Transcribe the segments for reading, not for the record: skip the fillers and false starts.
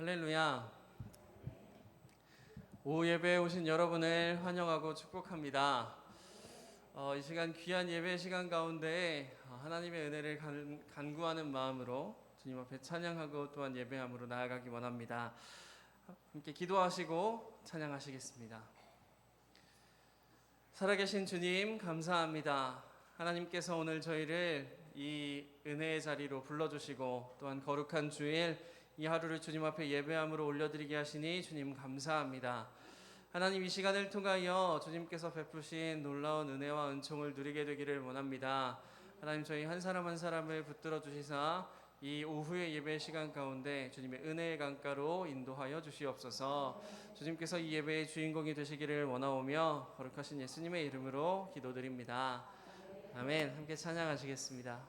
할렐루야. 오후 예배에 오신 여러분을 환영하고 축복합니다. 이 시간 귀한 예배 시간 가운데 하나님의 은혜를 간구하는 마음으로 주님 앞에 찬양하고 또한 예배함으로 나아가기 원합니다. 함께 기도하시고 찬양하시겠습니다. 살아계신 주님 감사합니다. 하나님께서 오늘 저희를 이 은혜의 자리로 불러주시고 또한 거룩한 주일 이 하루를 주님 앞에 예배함으로 올려드리게 하시니 주님 감사합니다. 하나님 이 시간을 통하여 주님께서 베푸신 놀라운 은혜와 은총을 누리게 되기를 원합니다. 하나님 저희 한 사람 한 사람을 붙들어 주시사 이 오후의 예배 시간 가운데 주님의 은혜의 강가로 인도하여 주시옵소서. 주님께서 이 예배의 주인공이 되시기를 원하오며 거룩하신 예수님의 이름으로 기도드립니다. 아멘. 함께 찬양하시겠습니다.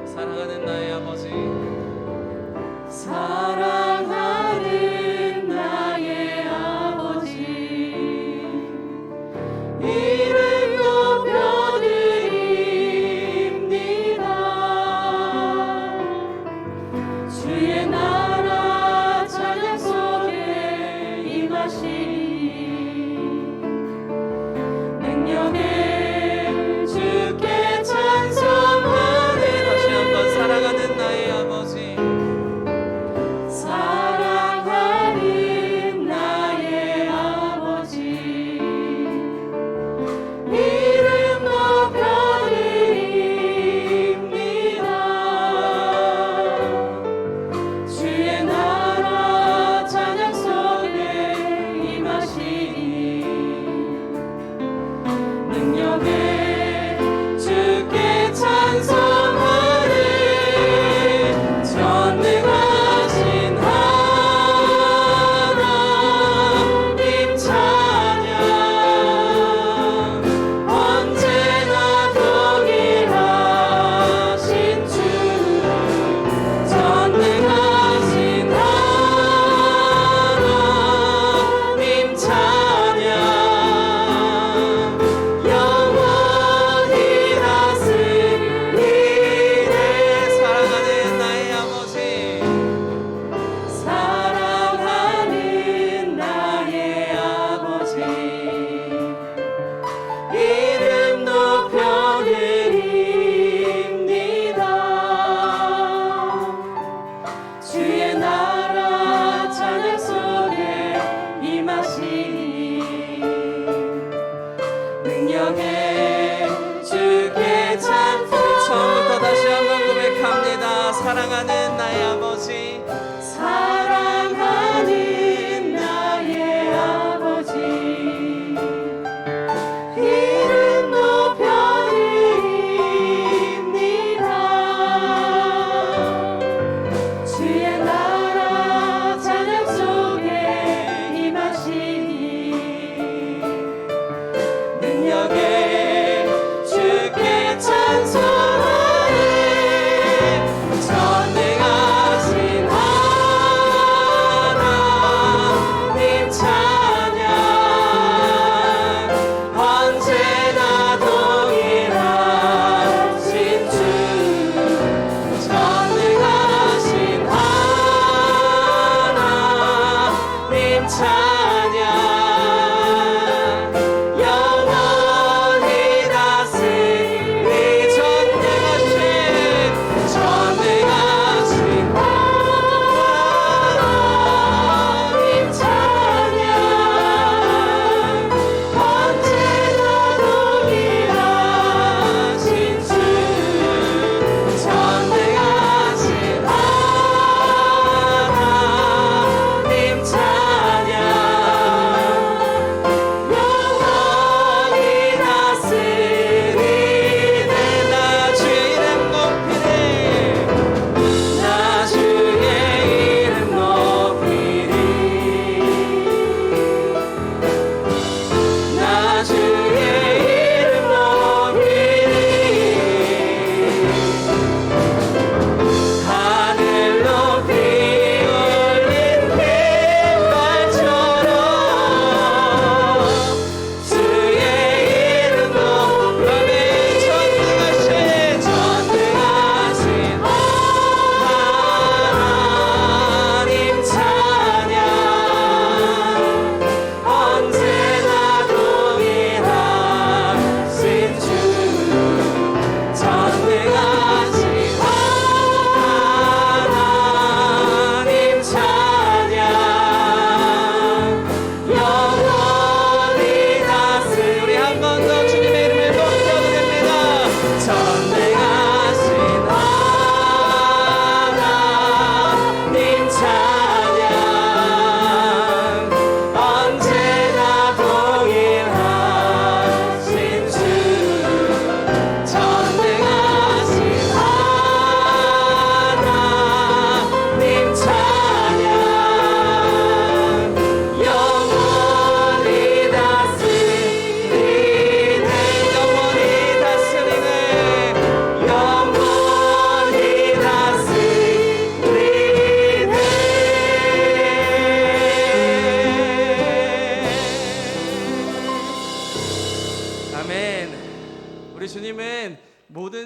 사랑하는 나의 아버지, 사랑하는 나의 아버지, 이름 높여드립니다. 주의 나라 찬양 속에 임하시니 능력에 주께 찬송하네. 사랑하는 나의 아버지, 사랑하는 나의 아버지, 이름 높여드립니다. 주의 나라 찬양 속에 임하시니 능력에 주께 찬송하네. 전능하신 하나님 찬양, 언제나 동일하신 주, 전능하신 하나님 찬양, 영원히 다스리네. 사랑하는 나의 아버지, 사랑하는 나의 아버지, 이름 높여드립니다. 주의 나라 찬양 속에 임하시니 능력에 주께 처음부터 다시 한번 고백합니다. 사랑하는 나의 아버지, 사랑하는 나의 아버지, 이름 높여드립니다. 주의 나라 찬양 속에 임하시니 능력에 주께 찬송하네. 전능하신 하나님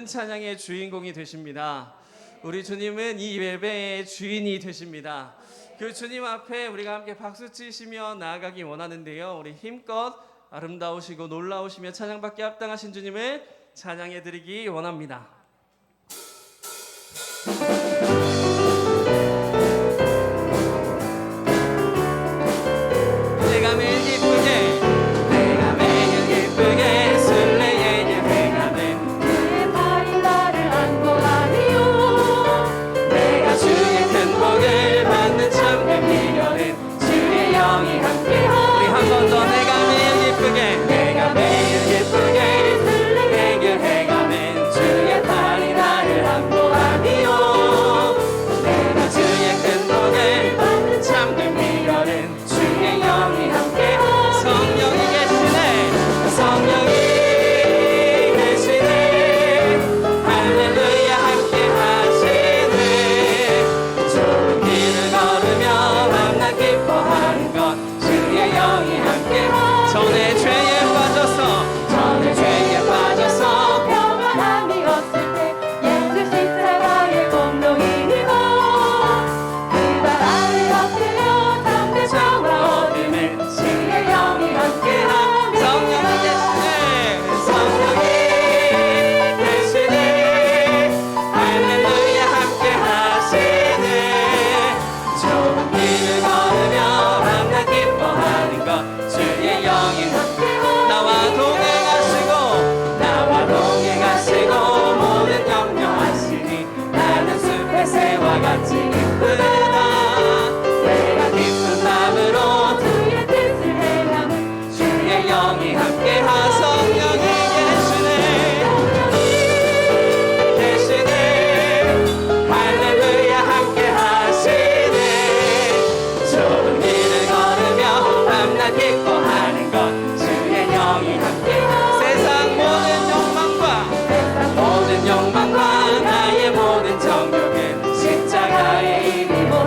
찬양의 주인공이 되십니다. 우리 주님은 이 예배의 주인이 되십니다. 그 주님 앞에 우리가 함께 박수 치시며 나아가기 원하는데요. 우리 힘껏 아름다우시고 놀라우시며 찬양받기 합당하신 주님을 찬양해 드리기 원합니다. 내가 매일 기쁘게 내가 매일 기쁘게 술래에게 행하는 그의 발이 나를 안고하리요. 내가 주의 큰 복을 받는 참된 비결은 주의 영이 함께하리. 우리 한 번 더 내가 매일 기쁘게 내가 매일 기쁘게 술래에게 행하는 주의 발이 나를 안고하리요. 내가 주의 큰 복을 받는 참된 비결은 주의 영이 함께하리. 성령이 계시네 성령이 계시네 할렐루야 함께 하시네. 좋은 길을 걸으며 밤낮 기뻐하는 것 주의 영이 함께. 전에 죄에 빠져서 전에 죄에 빠져서 평안함이 없을 때 예수 십자가의 공로이니고 그발 아래 엎드려 담대 평화 얻으면 주의 영이 함께하니. 성령이 계시네 성령이 계시네 할렐루야 함께 하시네. 좋은 길을 걸으며 밤낮 기뻐하는 것 주의 영이 함께. 나와 동행하시고 나와 동행하시고 모든 염려하시니 나는 숲의 새와 같이 기쁘다. 내가 기쁜 마음으로 주의 뜻을 행하는 주의 영이 함께하. 성령이 계시네 계시네 할렐루야 함께 하시네. 좋은 길을 걸으며 밤낮 기뻐하는 것 주의 영이 함께. 세상 모든 욕망과 나의 모든 정욕은 십자가의 이름으로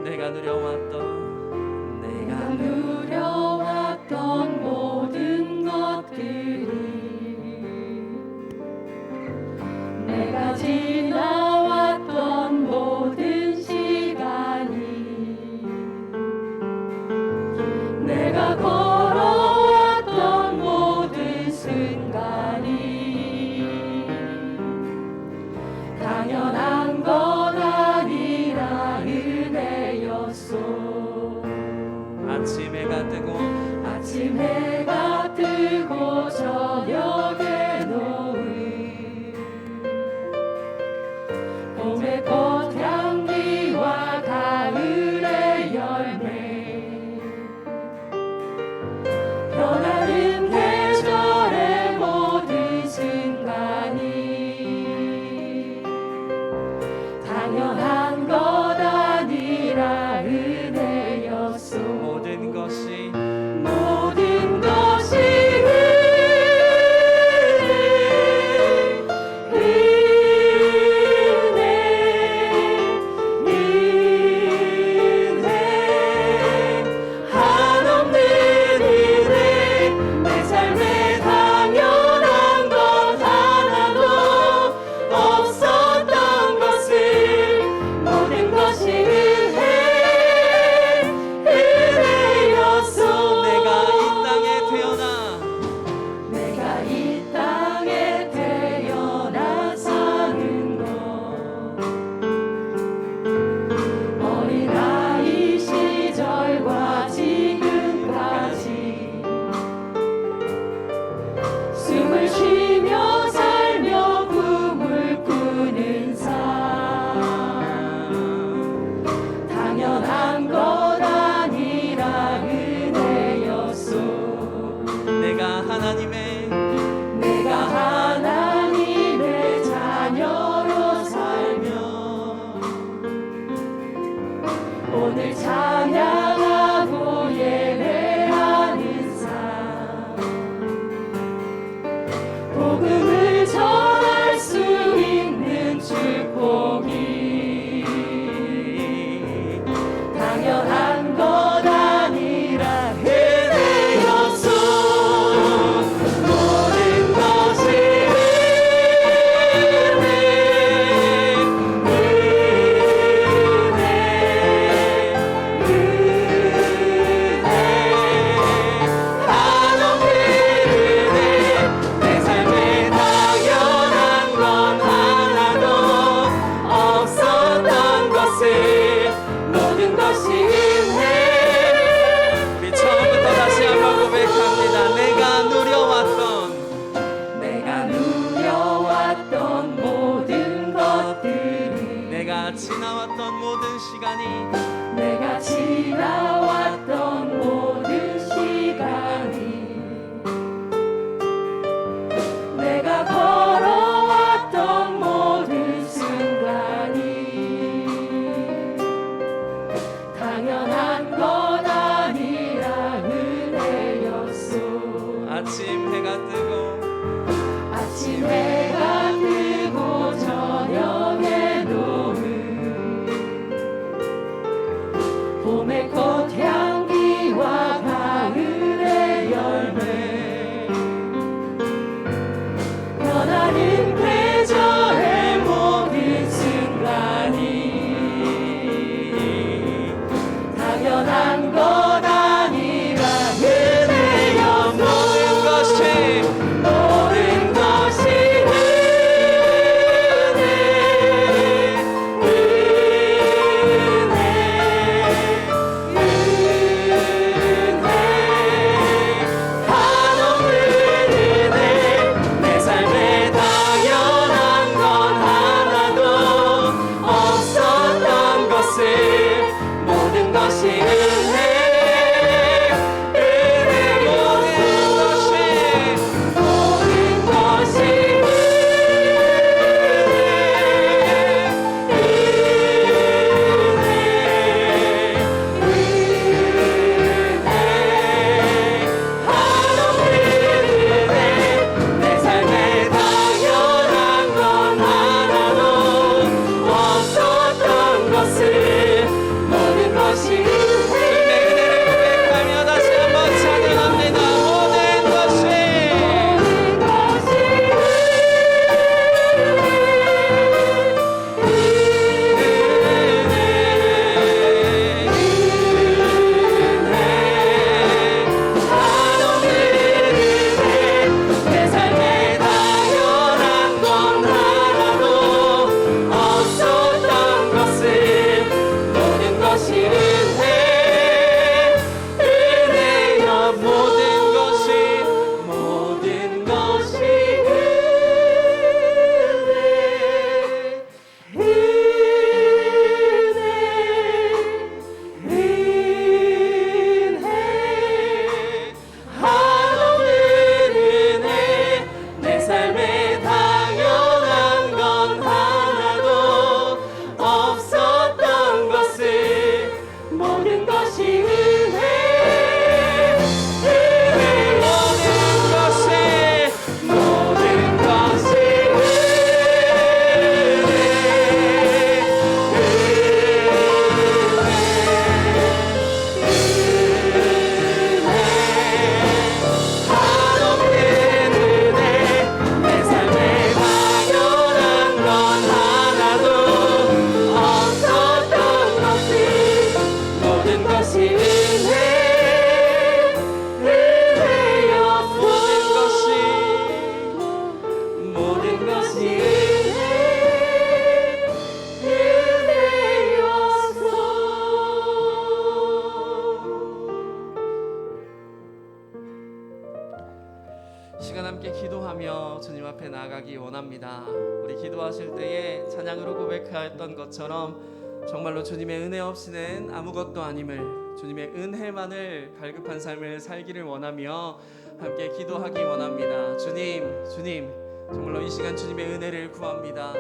내가 누려왔던 모든 것들이 내가 지나왔던 모든 시간이 내가 걸어왔던 모든 순간이 당연한 것 아니라 은혜였소. 아침 해가 뜨고 저녁에 노을 봄의 꽃향기와 가을의 열매 변하는 계절의 모든 순간이 당연한 것 아니라 은혜였소. 모든 것이 하나님의 자녀로 살며 오늘 찬양하고 예배하는 삶 복음을 전할 수 있는 축복이 당연한 것 아니라 은혜였소. 모든 것이 내 삶에 당연한 건 하나도 없었던 것을 모든 것이 은혜. 우리 처음부터 다시 한번 고백합니다. 내가 누려왔던 모든 것들이 내가 지나왔던 모든 시간이 내가 지나왔던 모든 시간이 내가 걸어왔던 모든 순간이 당연한 것 아니라 은혜였소. 아침 해가 뜨고 저녁에 노을 봄의 꽃향기와 가을의 열매 변하는 계절의 모든 순간이 당연한 것 아니라 은혜여. 모든 것이 은혜 함께 기도하며 주님 앞에 나아가기 원합니다. 우리 기도하실 때에 찬양으로 고백하였던 것처럼 정말로 주님의 은혜 없이는 아무것도 아님을, 주님의 은혜만을 갈급한 삶을 살기를 원하며 함께 기도하기 원합니다. 주님, 정말로 이 시간 주님의 은혜를 구합니다.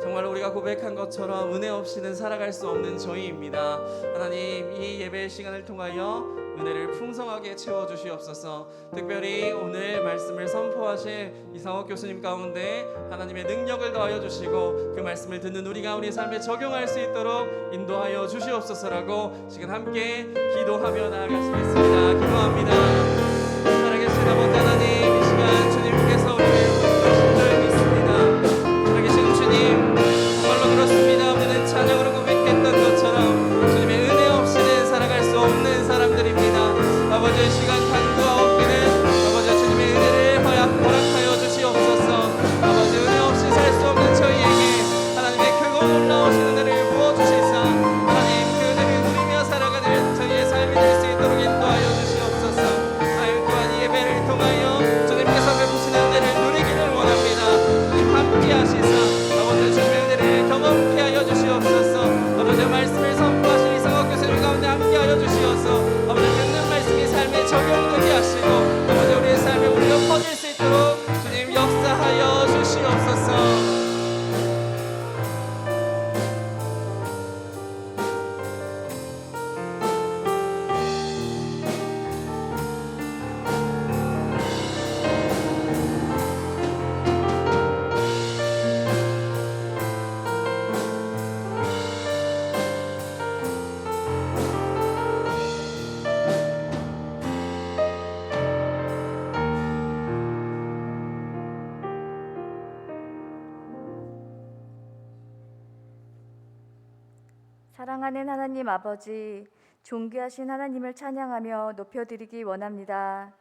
정말로 우리가 고백한 것처럼 은혜 없이는 살아갈 수 없는 저희입니다. 하나님, 이 예배의 시간을 통하여 은혜를 풍성하게 채워주시옵소서. 특별히 오늘 말씀을 선포하실 이상옥 교수님 가운데 하나님의 능력을 더하여 주시고 그 말씀을 듣는 우리가 우리 삶에 적용할 수 있도록 인도하여 주시옵소서라고 지금 함께 기도하며 나아가시겠습니다. 기도합니다. 살아계신 아버지 하나님, 이 시간 주님께서 우리를 부르신 줄 믿습니다. 살아계신 주님, 정말로 그렇습니다. 우리는 찬양으로 고백했던 것처럼 주님의 은혜 없이는 살아갈 수 없는 사람들입니다. 아버지의 시간 간구와 없기는 아버지 주님의 은혜를 허락하여 주시옵소서. 아버지 은혜 없이 살 수 없는 저희에게 하나님의 크고 놀라우신 은혜를 부어주시사 하나님 그 은혜를 누리며 살아가는 저희의 삶이 될 수 있도록 인도하여 주시옵소서. 하나님 또한 이 예배를 통하여 주님께서 베푸시는 은혜를 누리기를 원합니다. 주님 함께 하시사 아버지 주님의 은혜를 경험케 하여 주시옵소서. 아버지 말씀을 선포하신 이상옥 교수님 가운데 함께 하여 주시옵소서. 아버지 듣는 말씀이 삶에 적용되게 하시고 아버지 우리의 삶에 울려 퍼질 수 있도록 주님 역사하여 주시옵소서. 사랑하는 하나님 아버지, 존귀하신 하나님을 찬양하며 높여드리기 원합니다.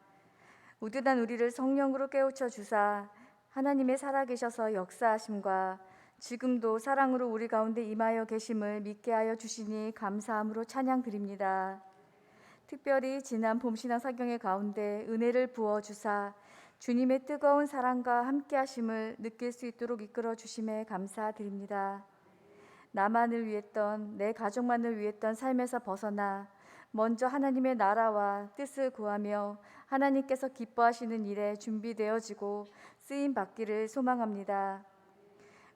우둔한 우리를 성령으로 깨우쳐 주사 하나님의 살아계셔서 역사하심과 지금도 사랑으로 우리 가운데 임하여 계심을 믿게 하여 주시니 감사함으로 찬양드립니다. 특별히 지난 봄신앙 사경의 가운데 은혜를 부어주사 주님의 뜨거운 사랑과 함께하심을 느낄 수 있도록 이끌어 주심에 감사드립니다. 나만을 위했던, 내 가족만을 위했던 삶에서 벗어나 먼저 하나님의 나라와 뜻을 구하며 하나님께서 기뻐하시는 일에 준비되어지고 쓰임 받기를 소망합니다.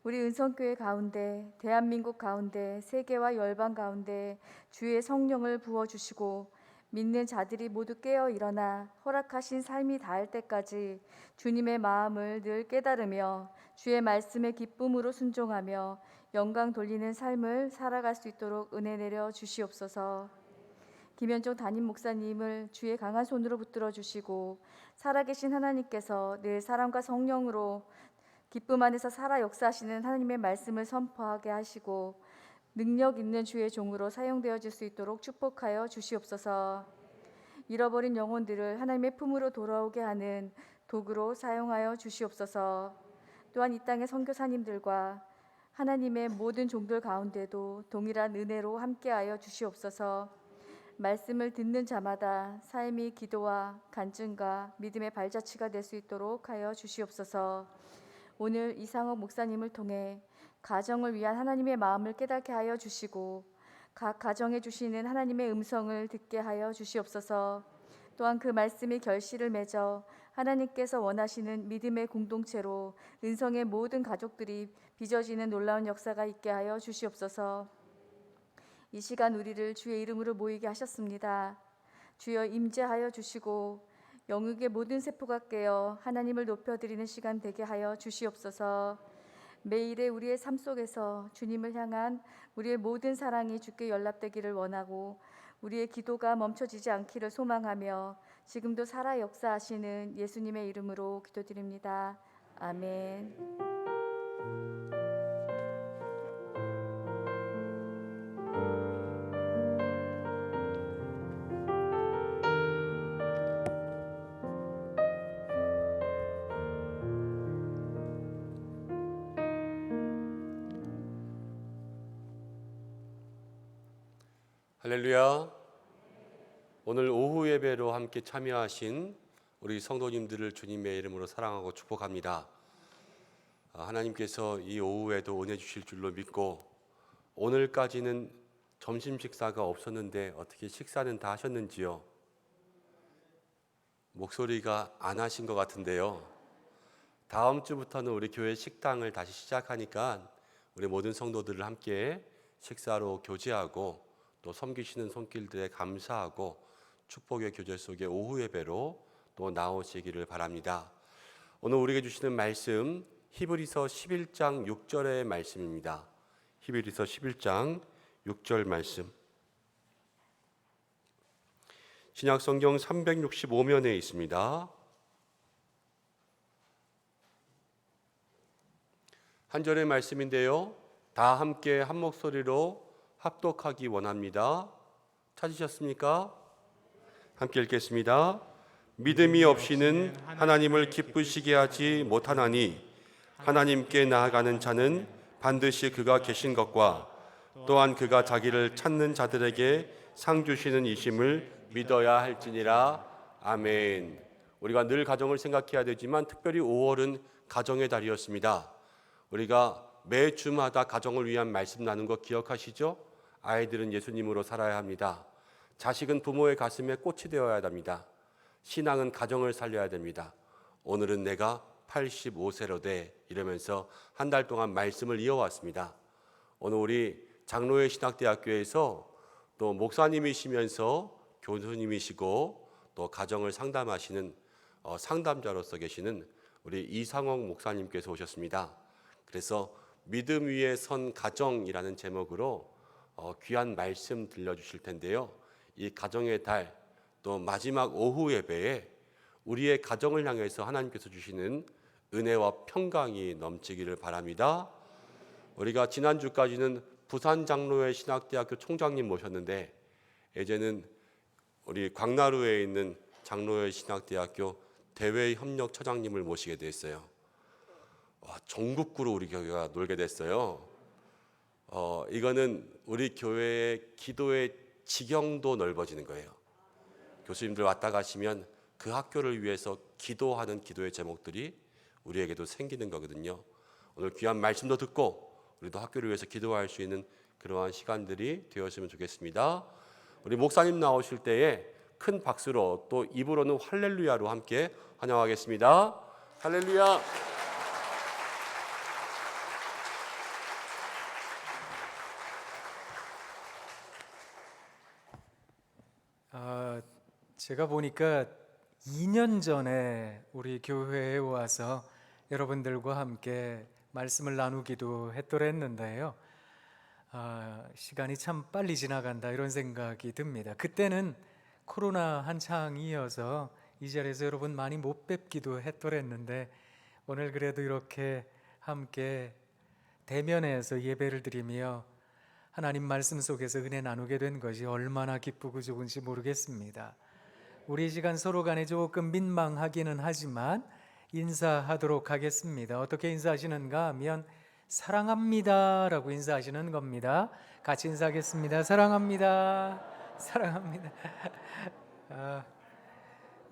우리 은성교회 가운데, 대한민국 가운데, 세계와 열방 가운데 주의 성령을 부어주시고 믿는 자들이 모두 깨어 일어나 허락하신 삶이 닿을 때까지 주님의 마음을 늘 깨달으며 주의 말씀에 기쁨으로 순종하며 영광 돌리는 삶을 살아갈 수 있도록 은혜 내려 주시옵소서. 김현종 담임 목사님을 주의 강한 손으로 붙들어 주시고 살아계신 하나님께서 늘 사랑과 성령으로 기쁨 안에서 살아 역사하시는 하나님의 말씀을 선포하게 하시고 능력 있는 주의 종으로 사용되어질 수 있도록 축복하여 주시옵소서. 잃어버린 영혼들을 하나님의 품으로 돌아오게 하는 도구로 사용하여 주시옵소서. 또한 이 땅의 선교사님들과 하나님의 모든 종들 가운데도 동일한 은혜로 함께하여 주시옵소서. 말씀을 듣는 자마다 삶이 기도와 간증과 믿음의 발자취가 될 수 있도록 하여 주시옵소서. 오늘 이상옥 목사님을 통해 가정을 위한 하나님의 마음을 깨닫게 하여 주시고 각 가정에 주시는 하나님의 음성을 듣게 하여 주시옵소서. 또한 그 말씀이 결실을 맺어 하나님께서 원하시는 믿음의 공동체로 은성의 모든 가족들이 빚어지는 놀라운 역사가 있게 하여 주시옵소서. 이 시간 우리를 주의 이름으로 모이게 하셨습니다. 주여 임재하여 주시고 영육의 모든 세포가 깨어 하나님을 높여드리는 시간 되게 하여 주시옵소서. 매일의 우리의 삶 속에서 주님을 향한 우리의 모든 사랑이 주께 연락되기를 원하고 우리의 기도가 멈춰지지 않기를 소망하며 지금도 살아 역사하시는 예수님의 이름으로 기도드립니다. 아멘. 할렐루야. 오늘 오후 예배로 함께 참여하신 우리 성도님들을 주님의 이름으로 사랑하고 축복합니다. 하나님께서 이 오후에도 은혜 주실 줄로 믿고, 오늘까지는 점심 식사가 없었는데 어떻게 식사는 다 하셨는지요? 목소리가 안 하신 것 같은데요. 다음 주부터는 우리 교회 식당을 다시 시작하니까 우리 모든 성도들을 함께 식사로 교제하고 또 섬기시는 손길들에 감사하고 축복의 교제 속에 오후 예배로 또 나오시기를 바랍니다. 오늘 우리에게 주시는 말씀 히브리서 11장 6절의 말씀입니다. 히브리서 11장 6절 말씀, 신약성경 365면에 있습니다. 한 절의 말씀인데요, 다 함께 한 목소리로 합독하기 원합니다. 찾으셨습니까? 함께 읽겠습니다. 믿음이 없이는 하나님을 기쁘시게 하지 못하나니 하나님께 나아가는 자는 반드시 그가 계신 것과 또한 그가 자기를 찾는 자들에게 상 주시는 이심을 믿어야 할지니라. 아멘. 우리가 늘 가정을 생각해야 되지만 특별히 5월은 가정의 달이었습니다. 우리가 매 주마다 가정을 위한 말씀 나눈 거 기억하시죠? 아이들은 예수님으로 살아야 합니다. 자식은 부모의 가슴에 꽃이 되어야 합니다. 신앙은 가정을 살려야 됩니다. 오늘은 내가 85세로 돼 이러면서 한 달 동안 말씀을 이어왔습니다. 오늘 우리 장로회 신학대학교에서 또 목사님이시면서 교수님이시고 또 가정을 상담하시는 상담자로서 계시는 우리 이상옥 목사님께서 오셨습니다. 그래서 믿음 위에 선 가정이라는 제목으로 귀한 말씀 들려주실 텐데요. 이 가정의 달, 또 마지막 오후 예배에 우리의 가정을 향해서 하나님께서 주시는 은혜와 평강이 넘치기를 바랍니다. 우리가 지난주까지는 부산장로회 신학대학교 총장님 모셨는데 이제는 우리 광나루에 있는 장로회 신학대학교 대외협력처장님을 모시게 됐어요. 전국구로 우리 교회가 놀게 됐어요. 이거는 우리 교회의 기도의 지경도 넓어지는 거예요. 교수님들 왔다 가시면 그 학교를 위해서 기도하는 기도의 제목들이 우리에게도 생기는 거거든요. 오늘 귀한 말씀도 듣고 우리도 학교를 위해서 기도할 수 있는 그러한 시간들이 되었으면 좋겠습니다. 우리 목사님 나오실 때에 큰 박수로 또 입으로는 할렐루야로 함께 환영하겠습니다. 할렐루야. 제가 보니까 2년 전에 우리 교회에 와서 여러분들과 함께 말씀을 나누기도 했더랬는데요. 시간이 참 빨리 지나간다 이런 생각이 듭니다. 그때는 코로나 한창이어서 이 자리에서 여러분 많이 못 뵙기도 했더랬는데 오늘 그래도 이렇게 함께 대면해서 예배를 드리며 하나님 말씀 속에서 은혜 나누게 된 것이 얼마나 기쁘고 좋은지 모르겠습니다. 우리 이 시간 서로 간에 조금 민망하기는 하지만 인사하도록 하겠습니다. 어떻게 인사하시는가 하면 사랑합니다 라고 인사하시는 겁니다. 같이 인사하겠습니다. 사랑합니다. 사랑합니다.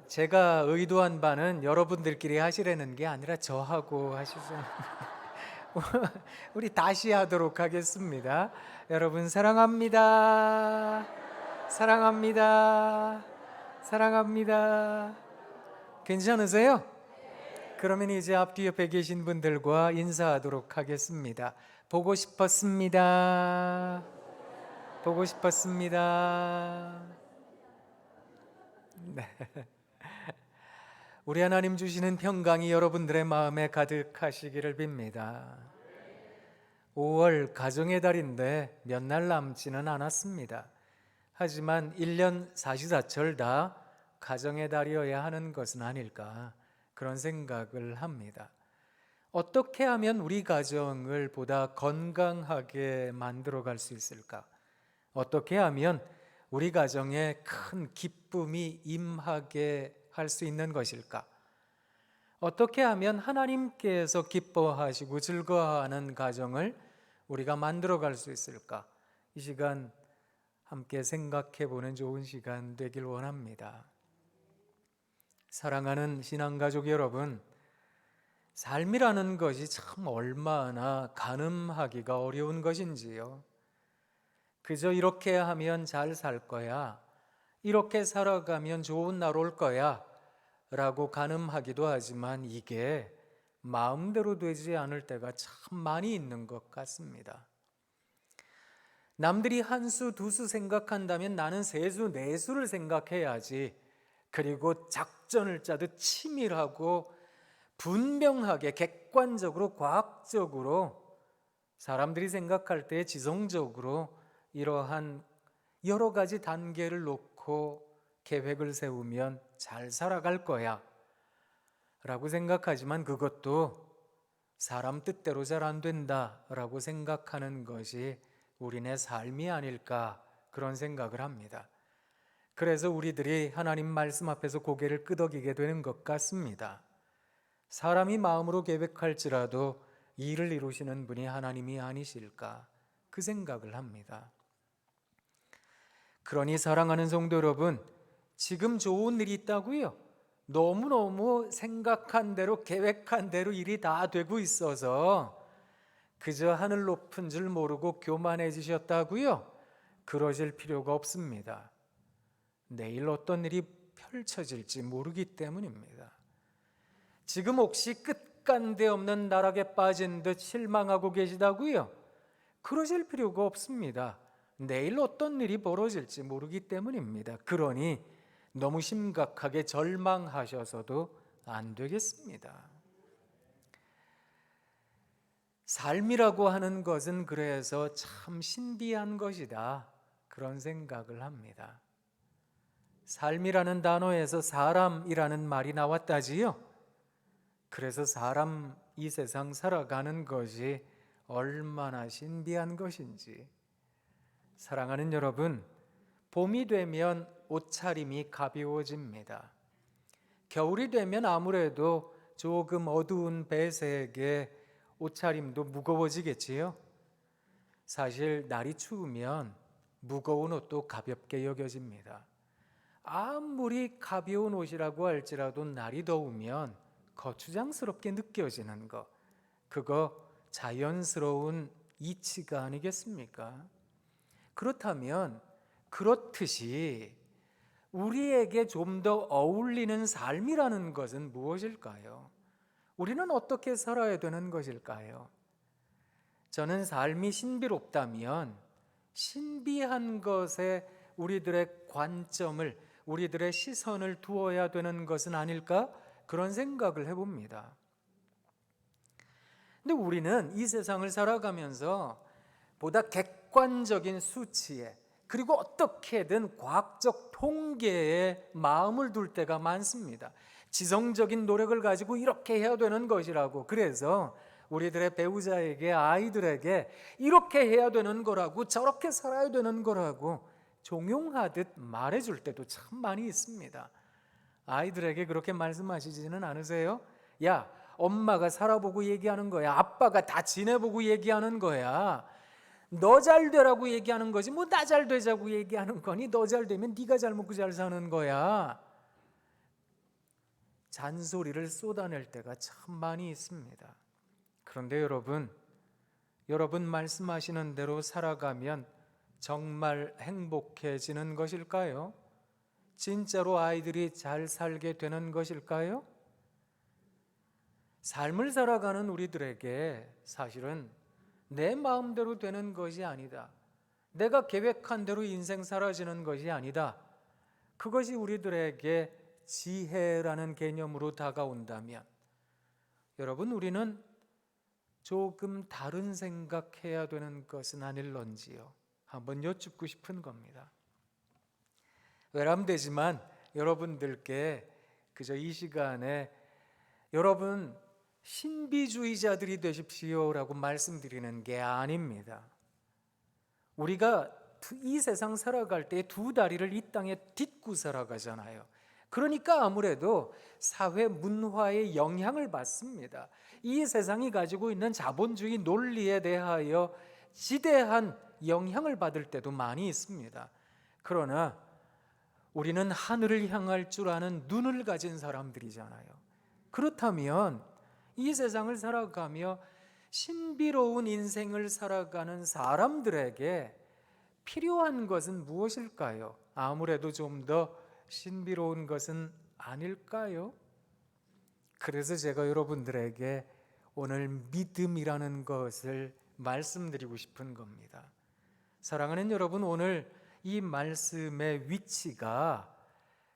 제가 의도한 바는 여러분들끼리 하시라는 게 아니라 저하고 하시죠. 우리 다시 하도록 하겠습니다. 여러분 사랑합니다. 사랑합니다. 사랑합니다. 괜찮으세요? 그러면 이제 앞뒤 옆에 계신 분들과 인사하도록 하겠습니다. 보고 싶었습니다. 보고 싶었습니다. 네. 우리 하나님 주시는 평강이 여러분들의 마음에 가득하시기를 빕니다. 5월 가정의 달인데 몇 날 남지는 않았습니다. 하지만 1년 44철 다 가정의 달이어야 하는 것은 아닐까 그런 생각을 합니다. 어떻게 하면 우리 가정을 보다 건강하게 만들어 갈 수 있을까? 어떻게 하면 우리 가정에 큰 기쁨이 임하게 할 수 있는 것일까? 어떻게 하면 하나님께서 기뻐하시고 즐거워하는 가정을 우리가 만들어 갈 수 있을까? 이 시간 함께 생각해 보는 좋은 시간 되길 원합니다. 사랑하는 신앙가족 여러분, 삶이라는 것이 참 얼마나 가늠하기가 어려운 것인지요. 그저 이렇게 하면 잘 살 거야, 이렇게 살아가면 좋은 날 올 거야 라고 가늠하기도 하지만 이게 마음대로 되지 않을 때가 참 많이 있는 것 같습니다. 남들이 한 수, 두 수 생각한다면 나는 세 수, 네 수를 생각해야지. 그리고 작전을 짜듯 치밀하고 분명하게 객관적으로 과학적으로 사람들이 생각할 때 지성적으로 이러한 여러 가지 단계를 놓고 계획을 세우면 잘 살아갈 거야 라고 생각하지만 그것도 사람 뜻대로 잘 안 된다 라고 생각하는 것이 우리네 삶이 아닐까 그런 생각을 합니다. 그래서 우리들이 하나님 말씀 앞에서 고개를 끄덕이게 되는 것 같습니다. 사람이 마음으로 계획할지라도 일을 이루시는 분이 하나님이 아니실까 그 생각을 합니다. 그러니 사랑하는 성도 여러분, 지금 좋은 일이 있다고요? 너무너무 생각한 대로 계획한 대로 일이 다 되고 있어서 그저 하늘 높은 줄 모르고 교만해지셨다고요? 그러실 필요가 없습니다. 내일 어떤 일이 펼쳐질지 모르기 때문입니다. 지금 혹시 끝간데 없는 나락에 빠진 듯 실망하고 계시다고요? 그러실 필요가 없습니다. 내일 어떤 일이 벌어질지 모르기 때문입니다. 그러니 너무 심각하게 절망하셔서도 안 되겠습니다. 삶이라고 하는 것은 그래서 참 신비한 것이다 그런 생각을 합니다. 삶이라는 단어에서 사람이라는 말이 나왔다지요. 그래서 사람 이 세상 살아가는 것이 얼마나 신비한 것인지. 사랑하는 여러분, 봄이 되면 옷차림이 가벼워집니다. 겨울이 되면 아무래도 조금 어두운 배색의 옷차림도 무거워지겠지요. 사실 날이 추우면 무거운 옷도 가볍게 여겨집니다. 아무리 가벼운 옷이라고 할지라도 날이 더우면 거추장스럽게 느껴지는 것, 그거 자연스러운 이치가 아니겠습니까? 그렇다면 그렇듯이 우리에게 좀 더 어울리는 삶이라는 것은 무엇일까요? 우리는 어떻게 살아야 되는 것일까요? 저는 삶이 신비롭다면 신비한 것에 우리들의 관점을, 우리들의 시선을 두어야 되는 것은 아닐까? 그런 생각을 해봅니다. 근데 우리는 이 세상을 살아가면서 보다 객관적인 수치에, 그리고 어떻게든 과학적 통계에 마음을 둘 때가 많습니다. 지성적인 노력을 가지고 이렇게 해야 되는 것이라고, 그래서 우리들의 배우자에게, 아이들에게 이렇게 해야 되는 거라고, 저렇게 살아야 되는 거라고 종용하듯 말해줄 때도 참 많이 있습니다. 아이들에게 그렇게 말씀하시지는 않으세요? 야, 엄마가 살아보고 얘기하는 거야. 아빠가 다 지내보고 얘기하는 거야. 너 잘 되라고 얘기하는 거지 뭐 나 잘 되자고 얘기하는 거니? 너 잘 되면 네가 잘 먹고 잘 사는 거야. 잔소리를 쏟아낼 때가 참 많이 있습니다. 그런데 여러분 말씀하시는 대로 살아가면 정말 행복해지는 것일까요? 진짜로 아이들이 잘 살게 되는 것일까요? 삶을 살아가는 우리들에게 사실은 내 마음대로 되는 것이 아니다. 내가 계획한 대로 인생 살아지는 것이 아니다. 그것이 우리들에게 지혜라는 개념으로 다가온다면 여러분, 우리는 조금 다른 생각해야 되는 것은 아닐런지요. 한번 여쭙고 싶은 겁니다. 외람되지만 여러분들께 그저 이 시간에 여러분 신비주의자들이 되십시오라고 말씀드리는 게 아닙니다. 우리가 이 세상 살아갈 때 두 다리를 이 땅에 딛고 살아가잖아요. 그러니까 아무래도 사회 문화의 영향을 받습니다. 이 세상이 가지고 있는 자본주의 논리에 대하여 지대한 영향을 받을 때도 많이 있습니다. 그러나 우리는 하늘을 향할 줄 아는 눈을 가진 사람들이잖아요. 그렇다면 이 세상을 살아가며 신비로운 인생을 살아가는 사람들에게 필요한 것은 무엇일까요? 아무래도 좀 더 신비로운 것은 아닐까요? 그래서 제가 여러분들에게 오늘 믿음이라는 것을 말씀드리고 싶은 겁니다. 사랑하는 여러분, 오늘 이 말씀의 위치가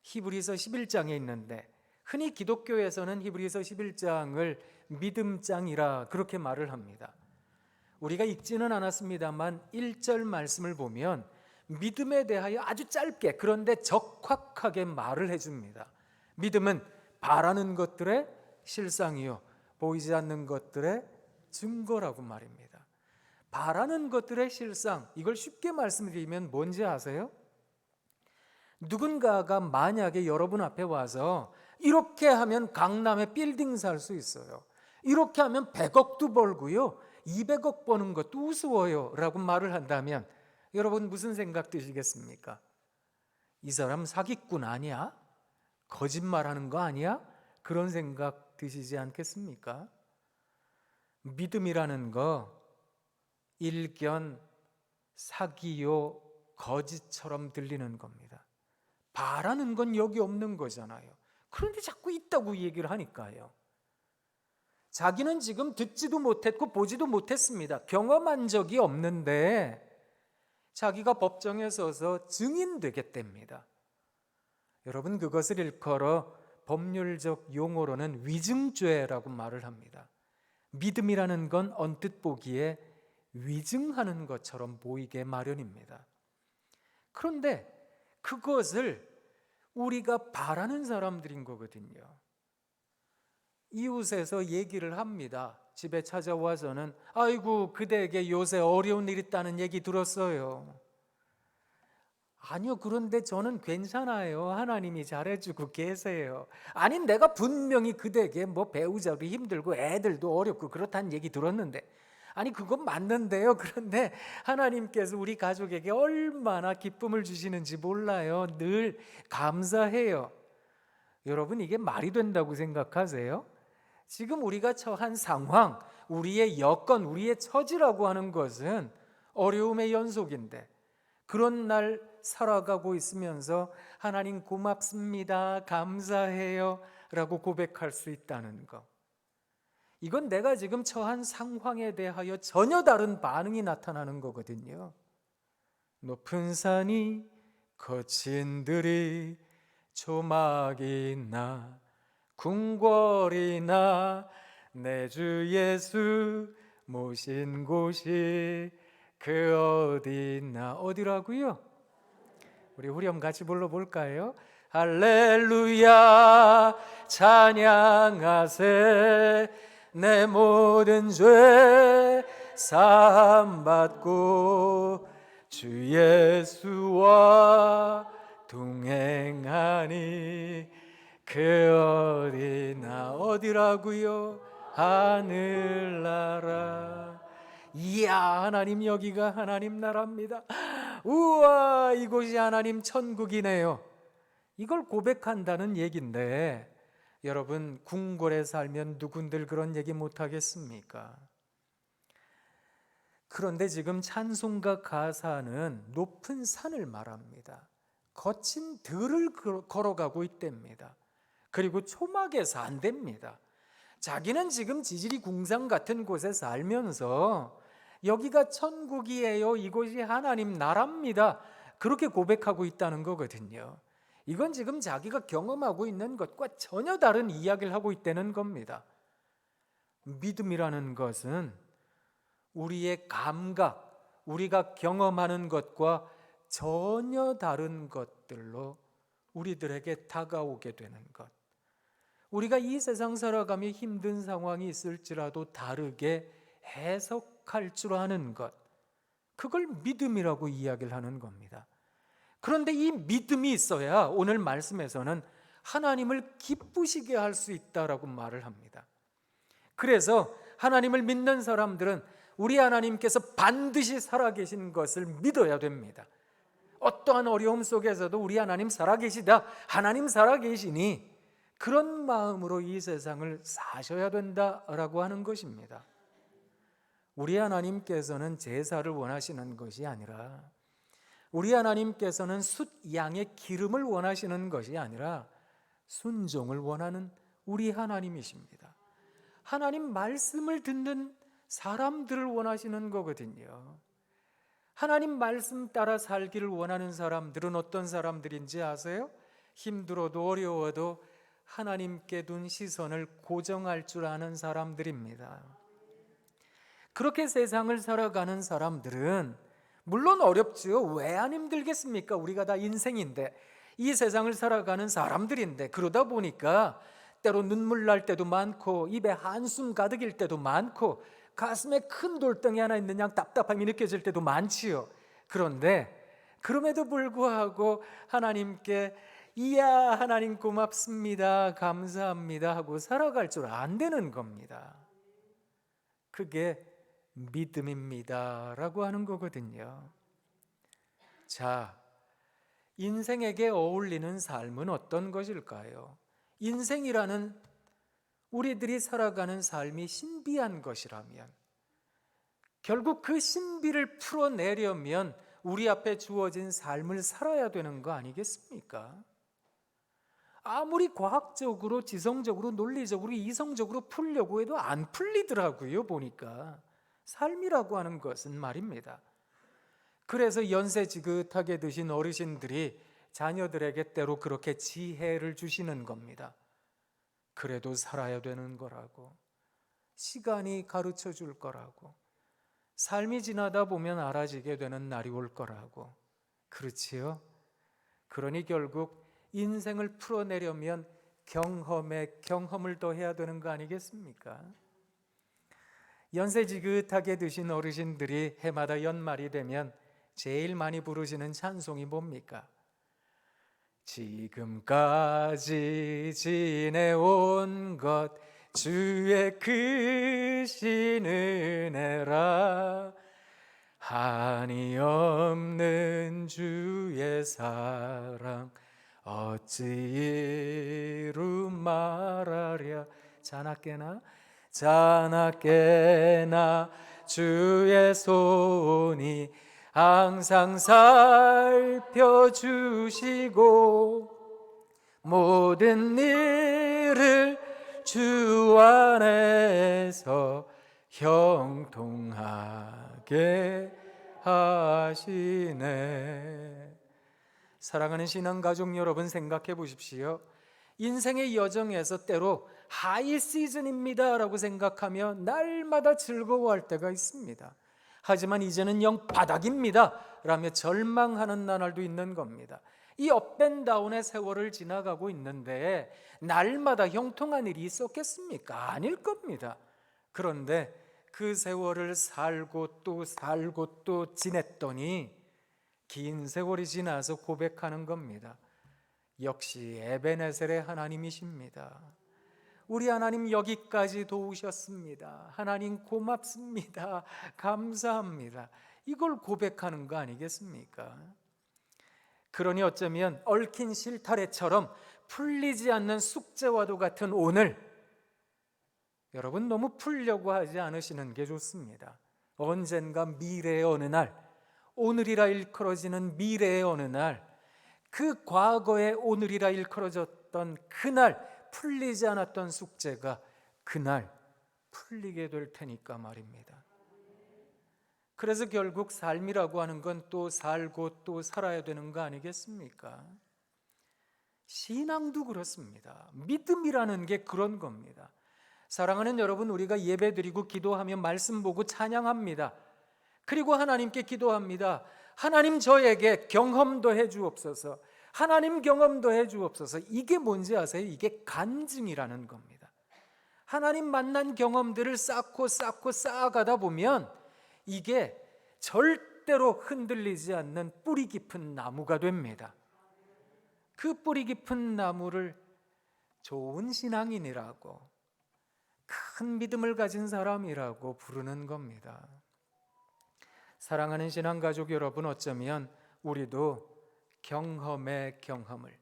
히브리서 11장에 있는데, 흔히 기독교에서는 히브리서 11장을 믿음장이라 그렇게 말을 합니다. 우리가 읽지는 않았습니다만 1절 말씀을 보면 믿음에 대하여 아주 짧게 그런데 적확하게 말을 해줍니다. 믿음은 바라는 것들의 실상이요 보이지 않는 것들의 증거라고 말입니다. 바라는 것들의 실상, 이걸 쉽게 말씀드리면 뭔지 아세요? 누군가가 만약에 여러분 앞에 와서 이렇게 하면 강남에 빌딩 살 수 있어요, 이렇게 하면 100억도 벌고요 200억 버는 것도 우스워요 라고 말을 한다면 여러분 무슨 생각 드시겠습니까? 이 사람 사기꾼 아니야? 거짓말하는 거 아니야? 그런 생각 드시지 않겠습니까? 믿음이라는 거 일견 사기요 거짓처럼 들리는 겁니다. 바라는 건 여기 없는 거잖아요. 그런데 자꾸 있다고 얘기를 하니까요. 자기는 지금 듣지도 못했고 보지도 못했습니다. 경험한 적이 없는데 자기가 법정에 서서 증인되겠답니다. 여러분, 그것을 일컬어 법률적 용어로는 위증죄라고 말을 합니다. 믿음이라는 건 언뜻 보기에 위증하는 것처럼 보이게 마련입니다. 그런데 그것을 우리가 바라는 사람들인 거거든요. 이웃에서 얘기를 합니다. 집에 찾아와서는 아이고 그대에게 요새 어려운 일 있다는 얘기 들었어요. 아니요, 그런데 저는 괜찮아요. 하나님이 잘해주고 계세요. 아니, 내가 분명히 그대에게 뭐 배우자도 힘들고 애들도 어렵고 그렇다는 얘기 들었는데, 아니 그건 맞는데요. 그런데 하나님께서 우리 가족에게 얼마나 기쁨을 주시는지 몰라요. 늘 감사해요. 여러분, 이게 말이 된다고 생각하세요? 지금 우리가 처한 상황, 우리의 여건, 우리의 처지라고 하는 것은 어려움의 연속인데, 그런 날 살아가고 있으면서 하나님 고맙습니다, 감사해요 라고 고백할 수 있다는 것, 이건 내가 지금 처한 상황에 대하여 전혀 다른 반응이 나타나는 거거든요. 높은 산이 거친 들이 조막이나 궁궐이나 내 주 예수 모신 곳이 그 어디나. 어디라고요? 우리 후렴 같이 불러볼까요? 할렐루야 찬양하세 내 모든 죄 사함받고 주 예수와 동행하니 그 어디나. 어디라고요? 하늘나라. 이야, 하나님 여기가 하나님 나라입니다. 우와, 이곳이 하나님 천국이네요. 이걸 고백한다는 얘기인데, 여러분 궁궐에 살면 누군들 그런 얘기 못하겠습니까? 그런데 지금 찬송가 가사는 높은 산을 말합니다. 거친 들을 걸어가고 있답니다. 그리고 초막에 산답니다. 자기는 지금 지지리 궁상 같은 곳에 살면서 여기가 천국이에요, 이곳이 하나님 나라입니다, 그렇게 고백하고 있다는 거거든요. 이건 지금 자기가 경험하고 있는 것과 전혀 다른 이야기를 하고 있다는 겁니다. 믿음이라는 것은 우리의 감각, 우리가 경험하는 것과 전혀 다른 것들로 우리들에게 다가오게 되는 것. 우리가 이 세상 살아가며 힘든 상황이 있을지라도 다르게 해석할 줄 아는 것, 그걸 믿음이라고 이야기를 하는 겁니다. 그런데 이 믿음이 있어야 오늘 말씀에서는 하나님을 기쁘시게 할 수 있다라고 말을 합니다. 그래서 하나님을 믿는 사람들은 우리 하나님께서 반드시 살아계신 것을 믿어야 됩니다. 어떠한 어려움 속에서도 우리 하나님 살아계시다, 하나님 살아계시니 그런 마음으로 이 세상을 사셔야 된다라고 하는 것입니다. 우리 하나님께서는 제사를 원하시는 것이 아니라, 우리 하나님께서는 숫 양의 기름을 원하시는 것이 아니라 순종을 원하는 우리 하나님이십니다. 하나님 말씀을 듣는 사람들을 원하시는 거거든요. 하나님 말씀 따라 살기를 원하는 사람들은 어떤 사람들인지 아세요? 힘들어도 어려워도 하나님께 둔 시선을 고정할 줄 아는 사람들입니다. 그렇게 세상을 살아가는 사람들은 물론 어렵지요. 왜 안 힘들겠습니까? 우리가 다 인생인데, 이 세상을 살아가는 사람들인데, 그러다 보니까 때로 눈물 날 때도 많고 입에 한숨 가득일 때도 많고 가슴에 큰 돌덩이 하나 있는 양 답답함이 느껴질 때도 많지요. 그런데 그럼에도 불구하고 하나님께 이야 하나님 고맙습니다, 감사합니다 하고 살아갈 줄 안 되는 겁니다. 그게 믿음입니다 라고 하는 거거든요. 자, 인생에게 어울리는 삶은 어떤 것일까요? 인생이라는 우리들이 살아가는 삶이 신비한 것이라면, 결국 그 신비를 풀어내려면 우리 앞에 주어진 삶을 살아야 되는 거 아니겠습니까? 아무리 과학적으로, 지성적으로, 논리적으로, 이성적으로 풀려고 해도 안 풀리더라고요. 보니까 삶이라고 하는 것은 말입니다. 그래서 연세 지긋하게 드신 어르신들이 자녀들에게 때로 그렇게 지혜를 주시는 겁니다. 그래도 살아야 되는 거라고, 시간이 가르쳐 줄 거라고, 삶이 지나다 보면 알아지게 되는 날이 올 거라고. 그렇지요? 그러니 결국 인생을 풀어내려면 경험에 경험을 더해야 되는 거 아니겠습니까? 연세 지긋하게 드신 어르신들이 해마다 연말이 되면 제일 많이 부르시는 찬송이 뭡니까? 지금까지 지내온 것 주의 크신 은혜라, 한이 없는 주의 사랑 어찌 이루 말하랴. 자나깨나 주의 손이 항상 살펴주시고 모든 일을 주 안에서 형통하게 하시네. 사랑하는 신앙가족 여러분, 생각해 보십시오. 인생의 여정에서 때로 하이 시즌입니다 라고 생각하며 날마다 즐거워할 때가 있습니다. 하지만 이제는 영 바닥입니다 라며 절망하는 나날도 있는 겁니다. 이 업앤다운의 세월을 지나가고 있는데 날마다 형통한 일이 있었겠습니까? 아닐 겁니다. 그런데 그 세월을 살고 또 살고 또 지냈더니 긴 세월이 지나서 고백하는 겁니다. 역시 에베네셀의 하나님이십니다. 우리 하나님 여기까지 도우셨습니다. 하나님 고맙습니다. 감사합니다. 이걸 고백하는 거 아니겠습니까? 그러니 어쩌면 얽힌 실타래처럼 풀리지 않는 숙제와도 같은 오늘, 여러분 너무 풀려고 하지 않으시는 게 좋습니다. 언젠가 미래의 어느 날, 오늘이라 일컬어지는 미래의 어느 날, 그 과거의 오늘이라 일컬어졌던 그날 풀리지 않았던 숙제가 그날 풀리게 될 테니까 말입니다. 그래서 결국 삶이라고 하는 건 또 살고 또 살아야 되는 거 아니겠습니까? 신앙도 그렇습니다. 믿음이라는 게 그런 겁니다. 사랑하는 여러분, 우리가 예배드리고 기도하며 말씀 보고 찬양합니다. 그리고 하나님께 기도합니다. 하나님 저에게 경험도 해주옵소서. 하나님 경험도 해주옵소서. 이게 뭔지 아세요? 이게 간증이라는 겁니다. 하나님 만난 경험들을 쌓고 쌓아가다 보면 이게 절대로 흔들리지 않는 뿌리 깊은 나무가 됩니다. 그 뿌리 깊은 나무를 좋은 신앙인이라고, 큰 믿음을 가진 사람이라고 부르는 겁니다. 사랑하는 신앙가족 여러분, 어쩌면 우리도 경험에 경험을,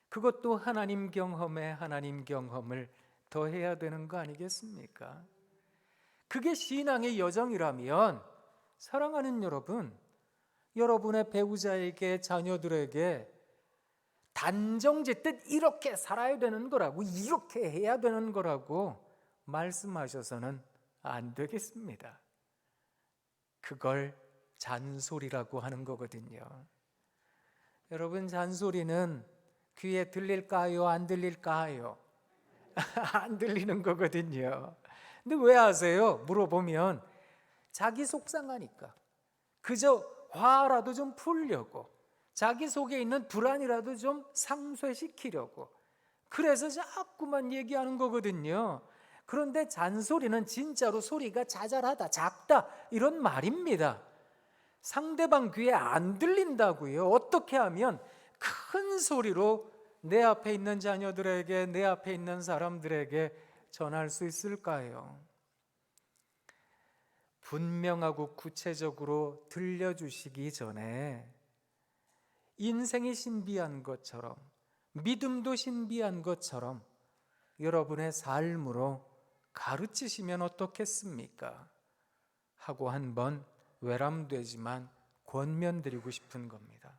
그것도 하나님 경험에 하나님 경험을 더해야 되는 거 아니겠습니까? 그게 신앙의 여정이라면 사랑하는 여러분, 여러분의 배우자에게, 자녀들에게 단정짓듯 이렇게 살아야 되는 거라고, 이렇게 해야 되는 거라고 말씀하셔서는 안 되겠습니다. 그걸 잔소리라고 하는 거거든요. 여러분, 잔소리는 귀에 들릴까요? 안 들릴까요? 안 들리는 거거든요. 근데 왜 하세요? 물어보면 자기 속상하니까, 그저 화라도 좀 풀려고, 자기 속에 있는 불안이라도 좀 상쇄시키려고, 그래서 자꾸만 얘기하는 거거든요. 그런데 잔소리는 진짜로 소리가 자잘하다, 작다, 이런 말입니다. 상대방 귀에 안 들린다고요. 어떻게 하면 큰 소리로 내 앞에 있는 자녀들에게, 내 앞에 있는 사람들에게 전할 수 있을까요? 분명하고 구체적으로 들려주시기 전에 인생이 신비한 것처럼, 믿음도 신비한 것처럼 여러분의 삶으로 가르치시면 어떻겠습니까? 하고 한번 외람되지만 권면드리고 싶은 겁니다.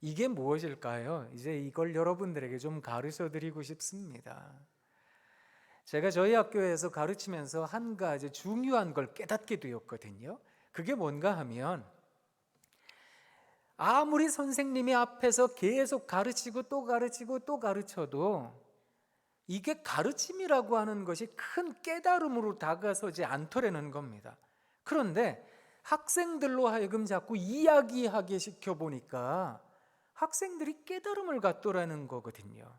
이게 무엇일까요? 이제 이걸 여러분들에게 좀 가르쳐 드리고 싶습니다. 제가 저희 학교에서 가르치면서 한 가지 중요한 걸 깨닫게 되었거든요. 그게 뭔가 하면, 아무리 선생님이 앞에서 계속 가르치고 또 가르치고 또 가르쳐도 이게 가르침이라고 하는 것이 큰 깨달음으로 다가서지 않더라는 겁니다. 그런데 학생들로 하여금 자꾸 이야기하게 시켜보니까 학생들이 깨달음을 갖더라는 거거든요.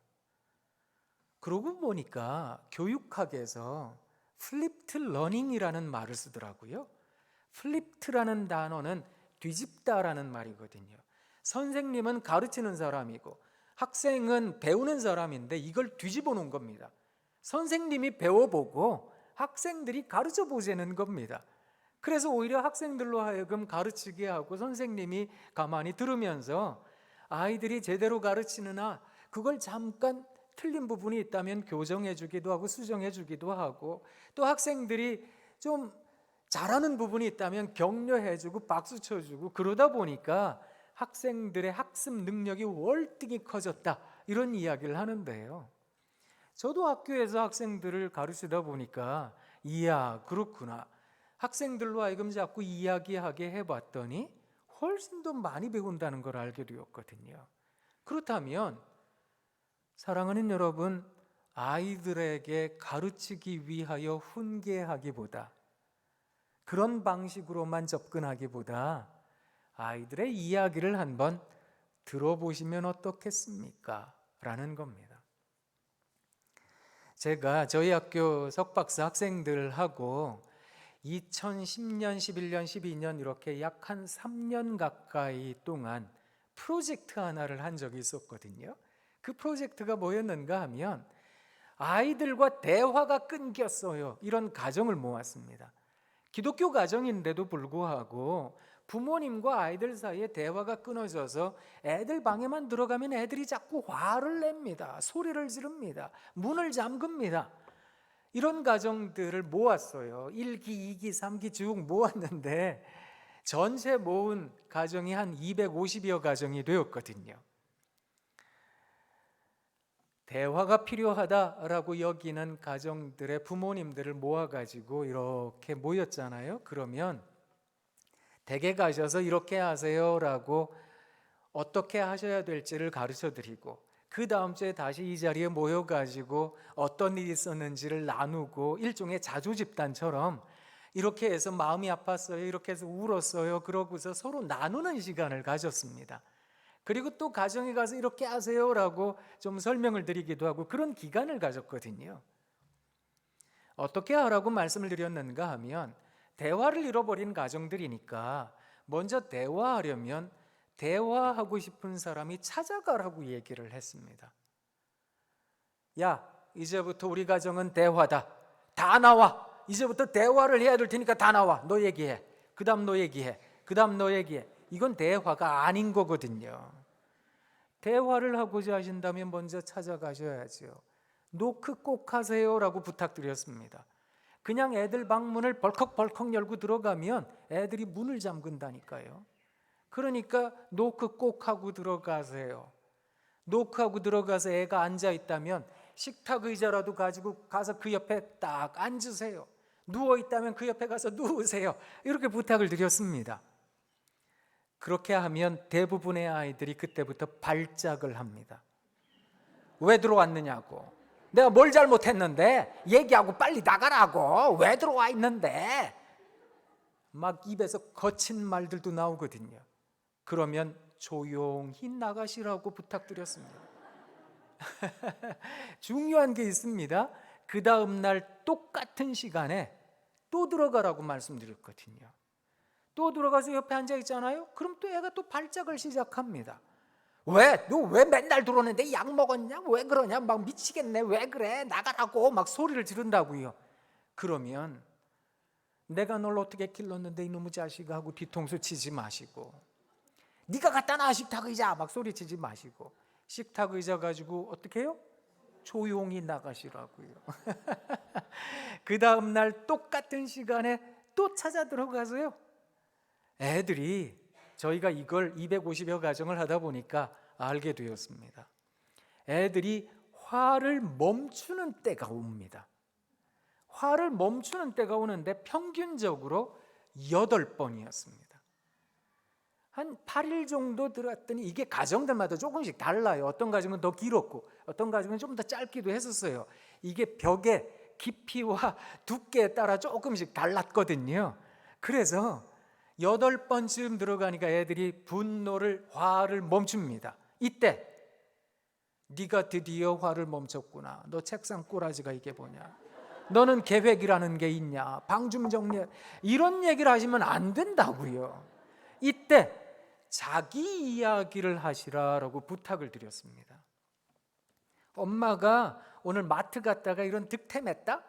그러고 보니까 교육학에서 플립트 러닝이라는 말을 쓰더라고요. 플립트라는 단어는 뒤집다라는 말이거든요. 선생님은 가르치는 사람이고 학생은 배우는 사람인데 이걸 뒤집어 놓은 겁니다. 선생님이 배워보고 학생들이 가르쳐 보자는 겁니다. 그래서 오히려 학생들로 하여금 가르치게 하고 선생님이 가만히 들으면서 아이들이 제대로 가르치느나 그걸 잠깐 틀린 부분이 있다면 교정해 주기도 하고 수정해 주기도 하고, 또 학생들이 좀 잘하는 부분이 있다면 격려해 주고 박수 쳐 주고, 그러다 보니까 학생들의 학습 능력이 월등히 커졌다, 이런 이야기를 하는데요. 저도 학교에서 학생들을 가르치다 보니까 이야, 그렇구나, 학생들로 하여금 자꾸 이야기하게 해봤더니 훨씬 더 많이 배운다는 걸 알게 되었거든요. 그렇다면 사랑하는 여러분, 아이들에게 가르치기 위하여 훈계하기보다, 그런 방식으로만 접근하기보다 아이들의 이야기를 한번 들어보시면 어떻겠습니까? 라는 겁니다. 제가 저희 학교 석박사 학생들하고 2010년, 11년, 12년 이렇게 약 한 3년 가까이 동안 프로젝트 하나를 한 적이 있었거든요. 그 프로젝트가 뭐였는가 하면 아이들과 대화가 끊겼어요, 이런 가정을 모았습니다. 기독교 가정인데도 불구하고 부모님과 아이들 사이에 대화가 끊어져서 애들 방에만 들어가면 애들이 자꾸 화를 냅니다. 소리를 지릅니다. 문을 잠급니다. 이런 가정들을 모았어요. 1기, 2기, 3기 쭉 모았는데 전체 모은 가정이 한 250여 가정이 되었거든요. 대화가 필요하다라고 여기는 가정들의 부모님들을 모아가지고 이렇게 모였잖아요. 그러면 댁에 가셔서 이렇게 하세요라고 어떻게 하셔야 될지를 가르쳐드리고, 그 다음 주에 다시 이 자리에 모여가지고 어떤 일이 있었는지를 나누고, 일종의 자조집단처럼 이렇게 해서 마음이 아팠어요, 이렇게 해서 울었어요, 그러고서 서로 나누는 시간을 가졌습니다. 그리고 또 가정에 가서 이렇게 하세요라고 좀 설명을 드리기도 하고, 그런 기간을 가졌거든요. 어떻게 하라고 말씀을 드렸는가 하면, 대화를 잃어버린 가정들이니까 먼저 대화하려면 대화하고 싶은 사람이 찾아가라고 얘기를 했습니다. 야, 이제부터 우리 가정은 대화다. 다 나와. 이제부터 대화를 해야 될 테니까 다 나와. 너 얘기해. 그 다음 너 얘기해. 그 다음 너 얘기해. 이건 대화가 아닌 거거든요. 대화를 하고자 하신다면 먼저 찾아가셔야죠. 노크 꼭 하세요라고 부탁드렸습니다. 그냥 애들 방문을 벌컥벌컥 열고 들어가면 애들이 문을 잠근다니까요. 그러니까 노크 꼭 하고 들어가세요. 노크하고 들어가서 애가 앉아 있다면 식탁 의자라도 가지고 가서 그 옆에 딱 앉으세요. 누워 있다면 그 옆에 가서 누우세요. 이렇게 부탁을 드렸습니다. 그렇게 하면 대부분의 아이들이 그때부터 발작을 합니다. 왜 들어왔느냐고. 내가 뭘 잘못했는데 얘기하고 빨리 나가라고. 왜 들어와 있는데. 막 입에서 거친 말들도 나오거든요. 그러면 조용히 나가시라고 부탁드렸습니다. 중요한 게 있습니다. 그 다음 날 똑같은 시간에 또 들어가라고 말씀드렸거든요. 또 들어가서 옆에 앉아 있잖아요. 그럼 또 애가 또 발작을 시작합니다. 왜? 너 왜 맨날 들어오는데 약 먹었냐? 왜 그러냐? 막 미치겠네. 왜 그래? 나가라고 막 소리를 지른다고요. 그러면 내가 널 어떻게 길렀는데 이놈의 자식아 하고 뒤통수 치지 마시고, 네가 갖다 놔 식탁 의자 막 소리치지 마시고, 식탁 의자 가지고 어떻게 해요? 조용히 나가시라고요. 그 다음 날 똑같은 시간에 또 찾아 들어가서요. 애들이 저희가 이걸 250여 가정을 하다 보니까 알게 되었습니다. 애들이 화를 멈추는 때가 옵니다. 화를 멈추는 때가 오는데 평균적으로 8번이었습니다. 한 8일 정도 들었더니 이게 가정들마다 조금씩 달라요. 어떤 가정은 더 길었고 어떤 가정은 좀 더 짧기도 했었어요. 이게 벽의 깊이와 두께에 따라 조금씩 달랐거든요. 그래서 8번쯤 들어가니까 애들이 분노를, 화를 멈춥니다. 이때 네가 드디어 화를 멈췄구나. 너 책상 꼬라지가 이게 뭐냐? 너는 계획이라는 게 있냐? 방 좀 정리해. 이런 얘기를 하시면 안 된다고요. 이때 자기 이야기를 하시라라고 부탁을 드렸습니다. 엄마가 오늘 마트 갔다가 이런 득템했다?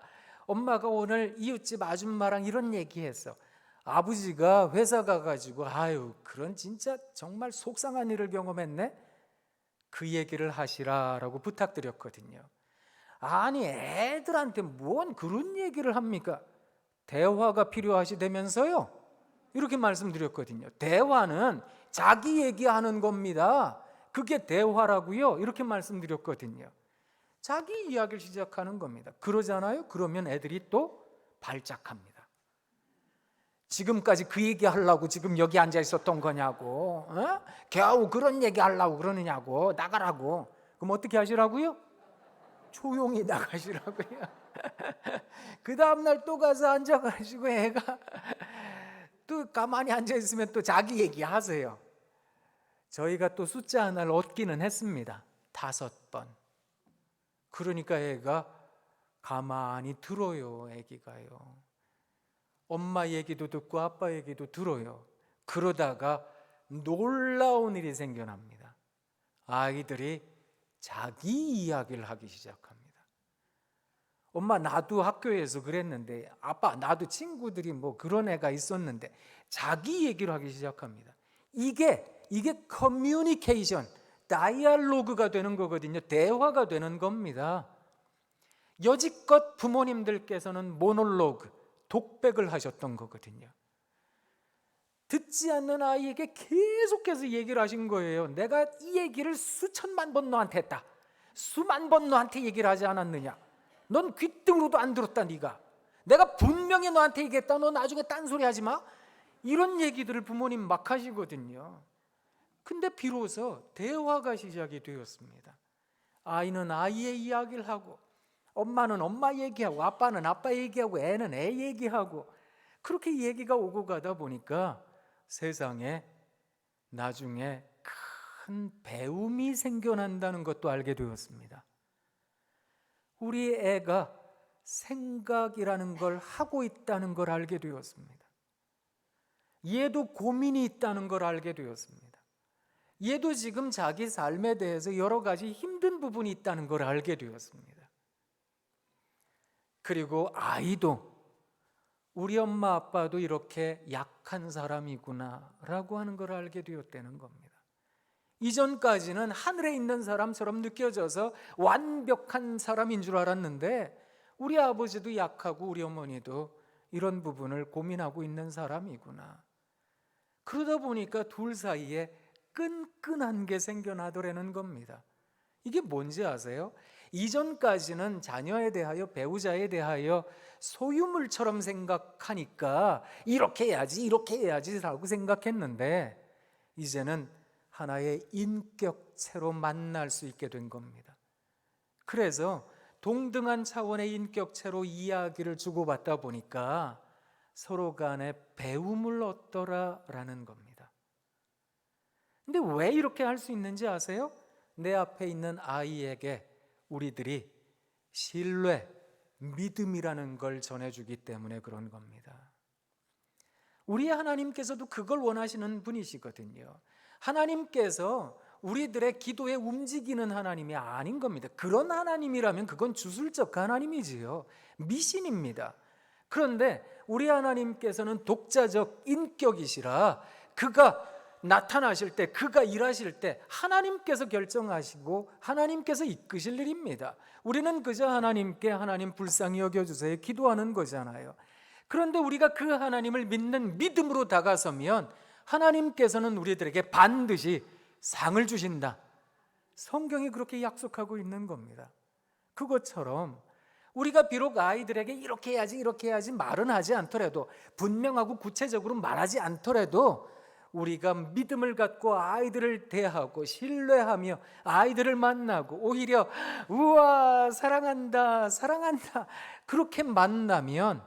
엄마가 오늘 이웃집 아줌마랑 이런 얘기했어. 아버지가 회사 가가지고 아유 그런 진짜 정말 속상한 일을 경험했네. 그 얘기를 하시라라고 부탁드렸거든요. 아니 애들한테 뭔 그런 얘기를 합니까? 대화가 필요하시다면서요? 이렇게 말씀드렸거든요. 대화는 자기 얘기하는 겁니다. 그게 대화라고요. 이렇게 말씀드렸거든요. 자기 이야기를 시작하는 겁니다. 그러잖아요. 그러면 애들이 또 발작합니다. 지금까지 그 얘기 하려고 지금 여기 앉아 있었던 거냐고, 겨우 그런 얘기 하려고 그러느냐고, 나가라고. 그럼 어떻게 하시라고요? 조용히 나가시라고요. 그 다음날 또 가서 앉아가지고 애가 또 가만히 앉아 있으면 또 자기 얘기 하세요. 저희가 또 숫자 하나를 얻기는 했습니다. 5번. 그러니까 애가 가만히 들어요. 애기가요. 엄마 얘기도 듣고 아빠 얘기도 들어요. 그러다가 놀라운 일이 생겨납니다. 아이들이 자기 이야기를 하기 시작합니다. 엄마 나도 학교에서 그랬는데, 아빠 나도 친구들이 뭐 그런 애가 있었는데, 자기 얘기를 하기 시작합니다. 이게 커뮤니케이션, 다이얼로그가 되는 거거든요. 대화가 되는 겁니다. 여지껏 부모님들께서는 모놀로그, 독백을 하셨던 거거든요. 듣지 않는 아이에게 계속해서 얘기를 하신 거예요. 내가 이 얘기를 수천만 번 너한테 했다. 수만 번 너한테 얘기를 하지 않았느냐. 넌 귓등으로도 안 들었다. 네가. 내가 분명히 너한테 얘기했다. 너 나중에 딴소리 하지 마. 이런 얘기들을 부모님 막 하시거든요. 근데 비로소 대화가 시작이 되었습니다. 아이는 아이의 이야기를 하고, 엄마는 엄마 얘기하고, 아빠는 아빠 얘기하고, 애는 애 얘기하고, 그렇게 얘기가 오고 가다 보니까 세상에 나중에 큰 배움이 생겨난다는 것도 알게 되었습니다. 우리 애가 생각이라는 걸 하고 있다는 걸 알게 되었습니다. 얘도 고민이 있다는 걸 알게 되었습니다. 얘도 지금 자기 삶에 대해서 여러 가지 힘든 부분이 있다는 걸 알게 되었습니다. 그리고 아이도 우리 엄마 아빠도 이렇게 약한 사람이구나라고 하는 걸 알게 되었다는 겁니다. 이전까지는 하늘에 있는 사람처럼 느껴져서 완벽한 사람인 줄 알았는데 우리 아버지도 약하고 우리 어머니도 이런 부분을 고민하고 있는 사람이구나. 그러다 보니까 둘 사이에 끈끈한 게 생겨나더라는 겁니다. 이게 뭔지 아세요? 이전까지는 자녀에 대하여, 배우자에 대하여 소유물처럼 생각하니까 이렇게 해야지 이렇게 해야지라고 생각했는데 이제는 하나의 인격체로 만날 수 있게 된 겁니다. 그래서 동등한 차원의 인격체로 이야기를 주고받다 보니까 서로 간에 배움을 얻더라라는 겁니다. 근데 왜 이렇게 할 수 있는지 아세요? 내 앞에 있는 아이에게 우리들이 신뢰, 믿음이라는 걸 전해주기 때문에 그런 겁니다. 우리 하나님께서도 그걸 원하시는 분이시거든요. 하나님께서 우리들의 기도에 움직이는 하나님이 아닌 겁니다. 그런 하나님이라면 그건 주술적 하나님이지요. 미신입니다. 그런데 우리 하나님께서는 독자적 인격이시라 그가 나타나실 때, 그가 일하실 때 하나님께서 결정하시고 하나님께서 이끄실 일입니다. 우리는 그저 하나님께 하나님 불쌍히 여겨주세요 기도하는 거잖아요. 그런데 우리가 그 하나님을 믿는 믿음으로 다가서면 하나님께서는 우리들에게 반드시 상을 주신다. 성경이 그렇게 약속하고 있는 겁니다. 그것처럼 우리가 비록 아이들에게 이렇게 해야지 이렇게 해야지 말은 하지 않더라도, 분명하고 구체적으로 말하지 않더라도 우리가 믿음을 갖고 아이들을 대하고 신뢰하며 아이들을 만나고 오히려 우와 사랑한다 사랑한다 그렇게 만나면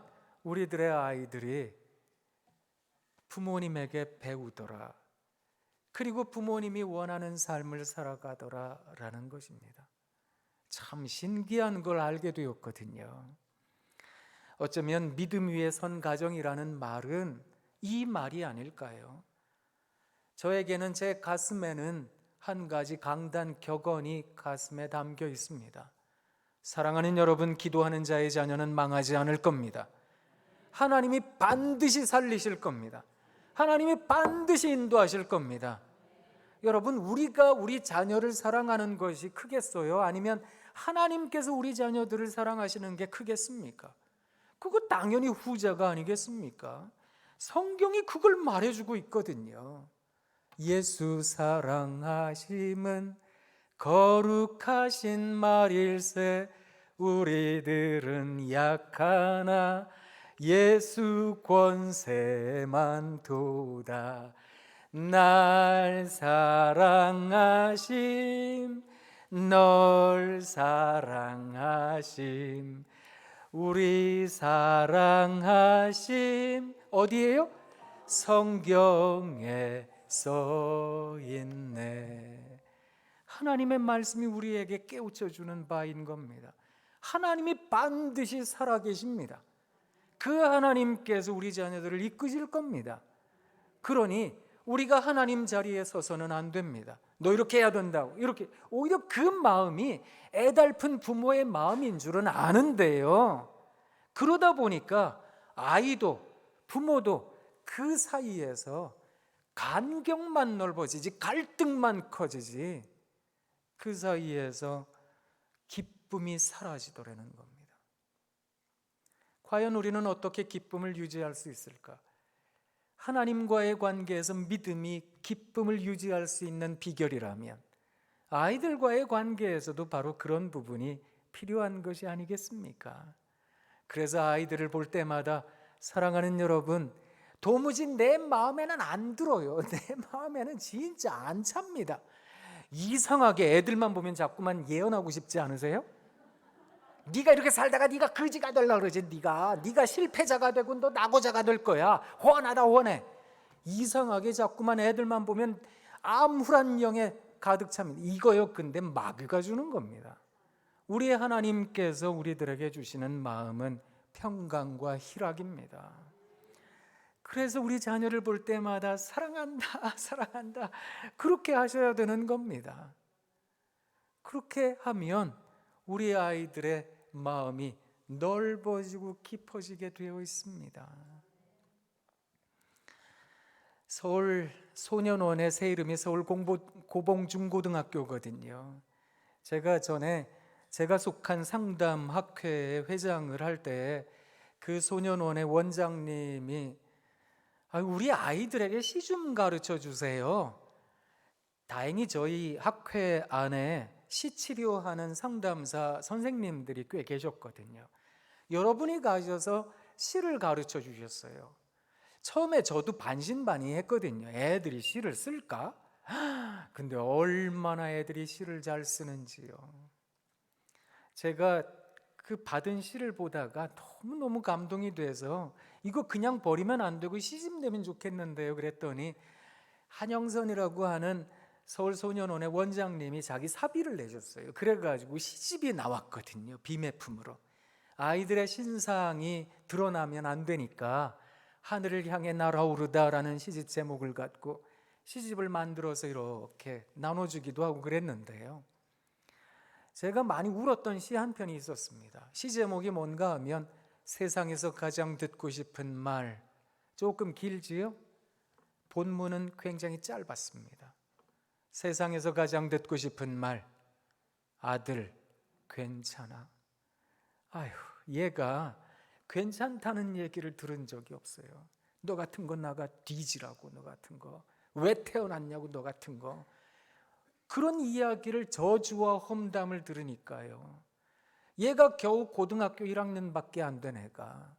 우리들의 아이들이 부모님에게 배우더라. 그리고 부모님이 원하는 삶을 살아가더라라는 것입니다. 참 신기한 걸 알게 되었거든요. 어쩌면 믿음 위에 선 가정이라는 말은 이 말이 아닐까요? 저에게는 제 가슴에는 한 가지 강단 격언이 가슴에 담겨 있습니다. 사랑하는 여러분, 기도하는 자의 자녀는 망하지 않을 겁니다. 하나님이 반드시 살리실 겁니다. 하나님이 반드시 인도하실 겁니다. 여러분, 우리가 우리 자녀를 사랑하는 것이 크겠어요? 아니면 하나님께서 우리 자녀들을 사랑하시는 게 크겠습니까? 그거 당연히 후자가 아니겠습니까? 성경이 그걸 말해주고 있거든요. 예수 사랑하심은 거룩하신 말일세 우리들은 약하나 예수 권세만 도다. 날 사랑하심 널 사랑하심 우리 사랑하심 어디에요? 성경에 써 있네. 하나님의 말씀이 우리에게 깨우쳐주는 바인 겁니다. 하나님이 반드시 살아계십니다. 그 하나님께서 우리 자녀들을 이끄실 겁니다. 그러니 우리가 하나님 자리에 서서는 안 됩니다. 너 이렇게 해야 된다고 이렇게, 오히려 그 마음이 애달픈 부모의 마음인 줄은 아는데요, 그러다 보니까 아이도 부모도 그 사이에서 간격만 넓어지지 갈등만 커지지 그 사이에서 기쁨이 사라지더라는 겁니다. 과연 우리는 어떻게 기쁨을 유지할 수 있을까? 하나님과의 관계에서 믿음이 기쁨을 유지할 수 있는 비결이라면 아이들과의 관계에서도 바로 그런 부분이 필요한 것이 아니겠습니까? 그래서 아이들을 볼 때마다 사랑하는 여러분, 도무지 내 마음에는 안 들어요. 내 마음에는 진짜 안 찹니다. 이상하게 애들만 보면 자꾸만 예언하고 싶지 않으세요? 네가 이렇게 살다가 네가 거지가 되려고 그러지. 네가 실패자가 되고 너 낙오자가 될 거야. 훤하다 훤해. 이상하게 자꾸만 애들만 보면 암울한 영에 가득 찹니다. 이거요 근데 마귀가 주는 겁니다. 우리 하나님께서 우리들에게 주시는 마음은 평강과 희락입니다. 그래서 우리 자녀를 볼 때마다 사랑한다 사랑한다 그렇게 하셔야 되는 겁니다. 그렇게 하면 우리 아이들의 마음이 넓어지고 깊어지게 되어 있습니다. 서울 소년원의 새 이름이 서울 고봉중고등학교거든요. 제가 전에 제가 속한 상담학회 회장을 할 때 그 소년원의 원장님이 우리 아이들에게 시 좀 가르쳐 주세요. 다행히 저희 학회 안에 시 치료하는 상담사 선생님들이 꽤 계셨거든요. 여러분이 가셔서 시를 가르쳐 주셨어요. 처음에 저도 반신반의했거든요. 애들이 시를 쓸까? 근데 얼마나 애들이 시를 잘 쓰는지요. 제가 그 받은 시를 보다가 너무너무 감동이 돼서 이거 그냥 버리면 안 되고 시집 내면 좋겠는데요. 그랬더니 한영선이라고 하는 서울소년원의 원장님이 자기 사비를 내줬어요. 그래가지고 시집이 나왔거든요. 비매품으로. 아이들의 신상이 드러나면 안 되니까 하늘을 향해 날아오르다라는 시집 제목을 갖고 시집을 만들어서 이렇게 나눠주기도 하고 그랬는데요. 제가 많이 울었던 시 한 편이 있었습니다. 시 제목이 뭔가 하면 세상에서 가장 듣고 싶은 말. 조금 길지요? 본문은 굉장히 짧았습니다. 세상에서 가장 듣고 싶은 말. 아들, 괜찮아. 아휴, 얘가 괜찮다는 얘기를 들은 적이 없어요. 너 같은 거 나가 뒤지라고, 너 같은 거. 왜 태어났냐고, 너 같은 거. 그런 이야기를 저주와 험담을 들으니까요. 얘가 겨우 고등학교 1학년밖에 안 된 애가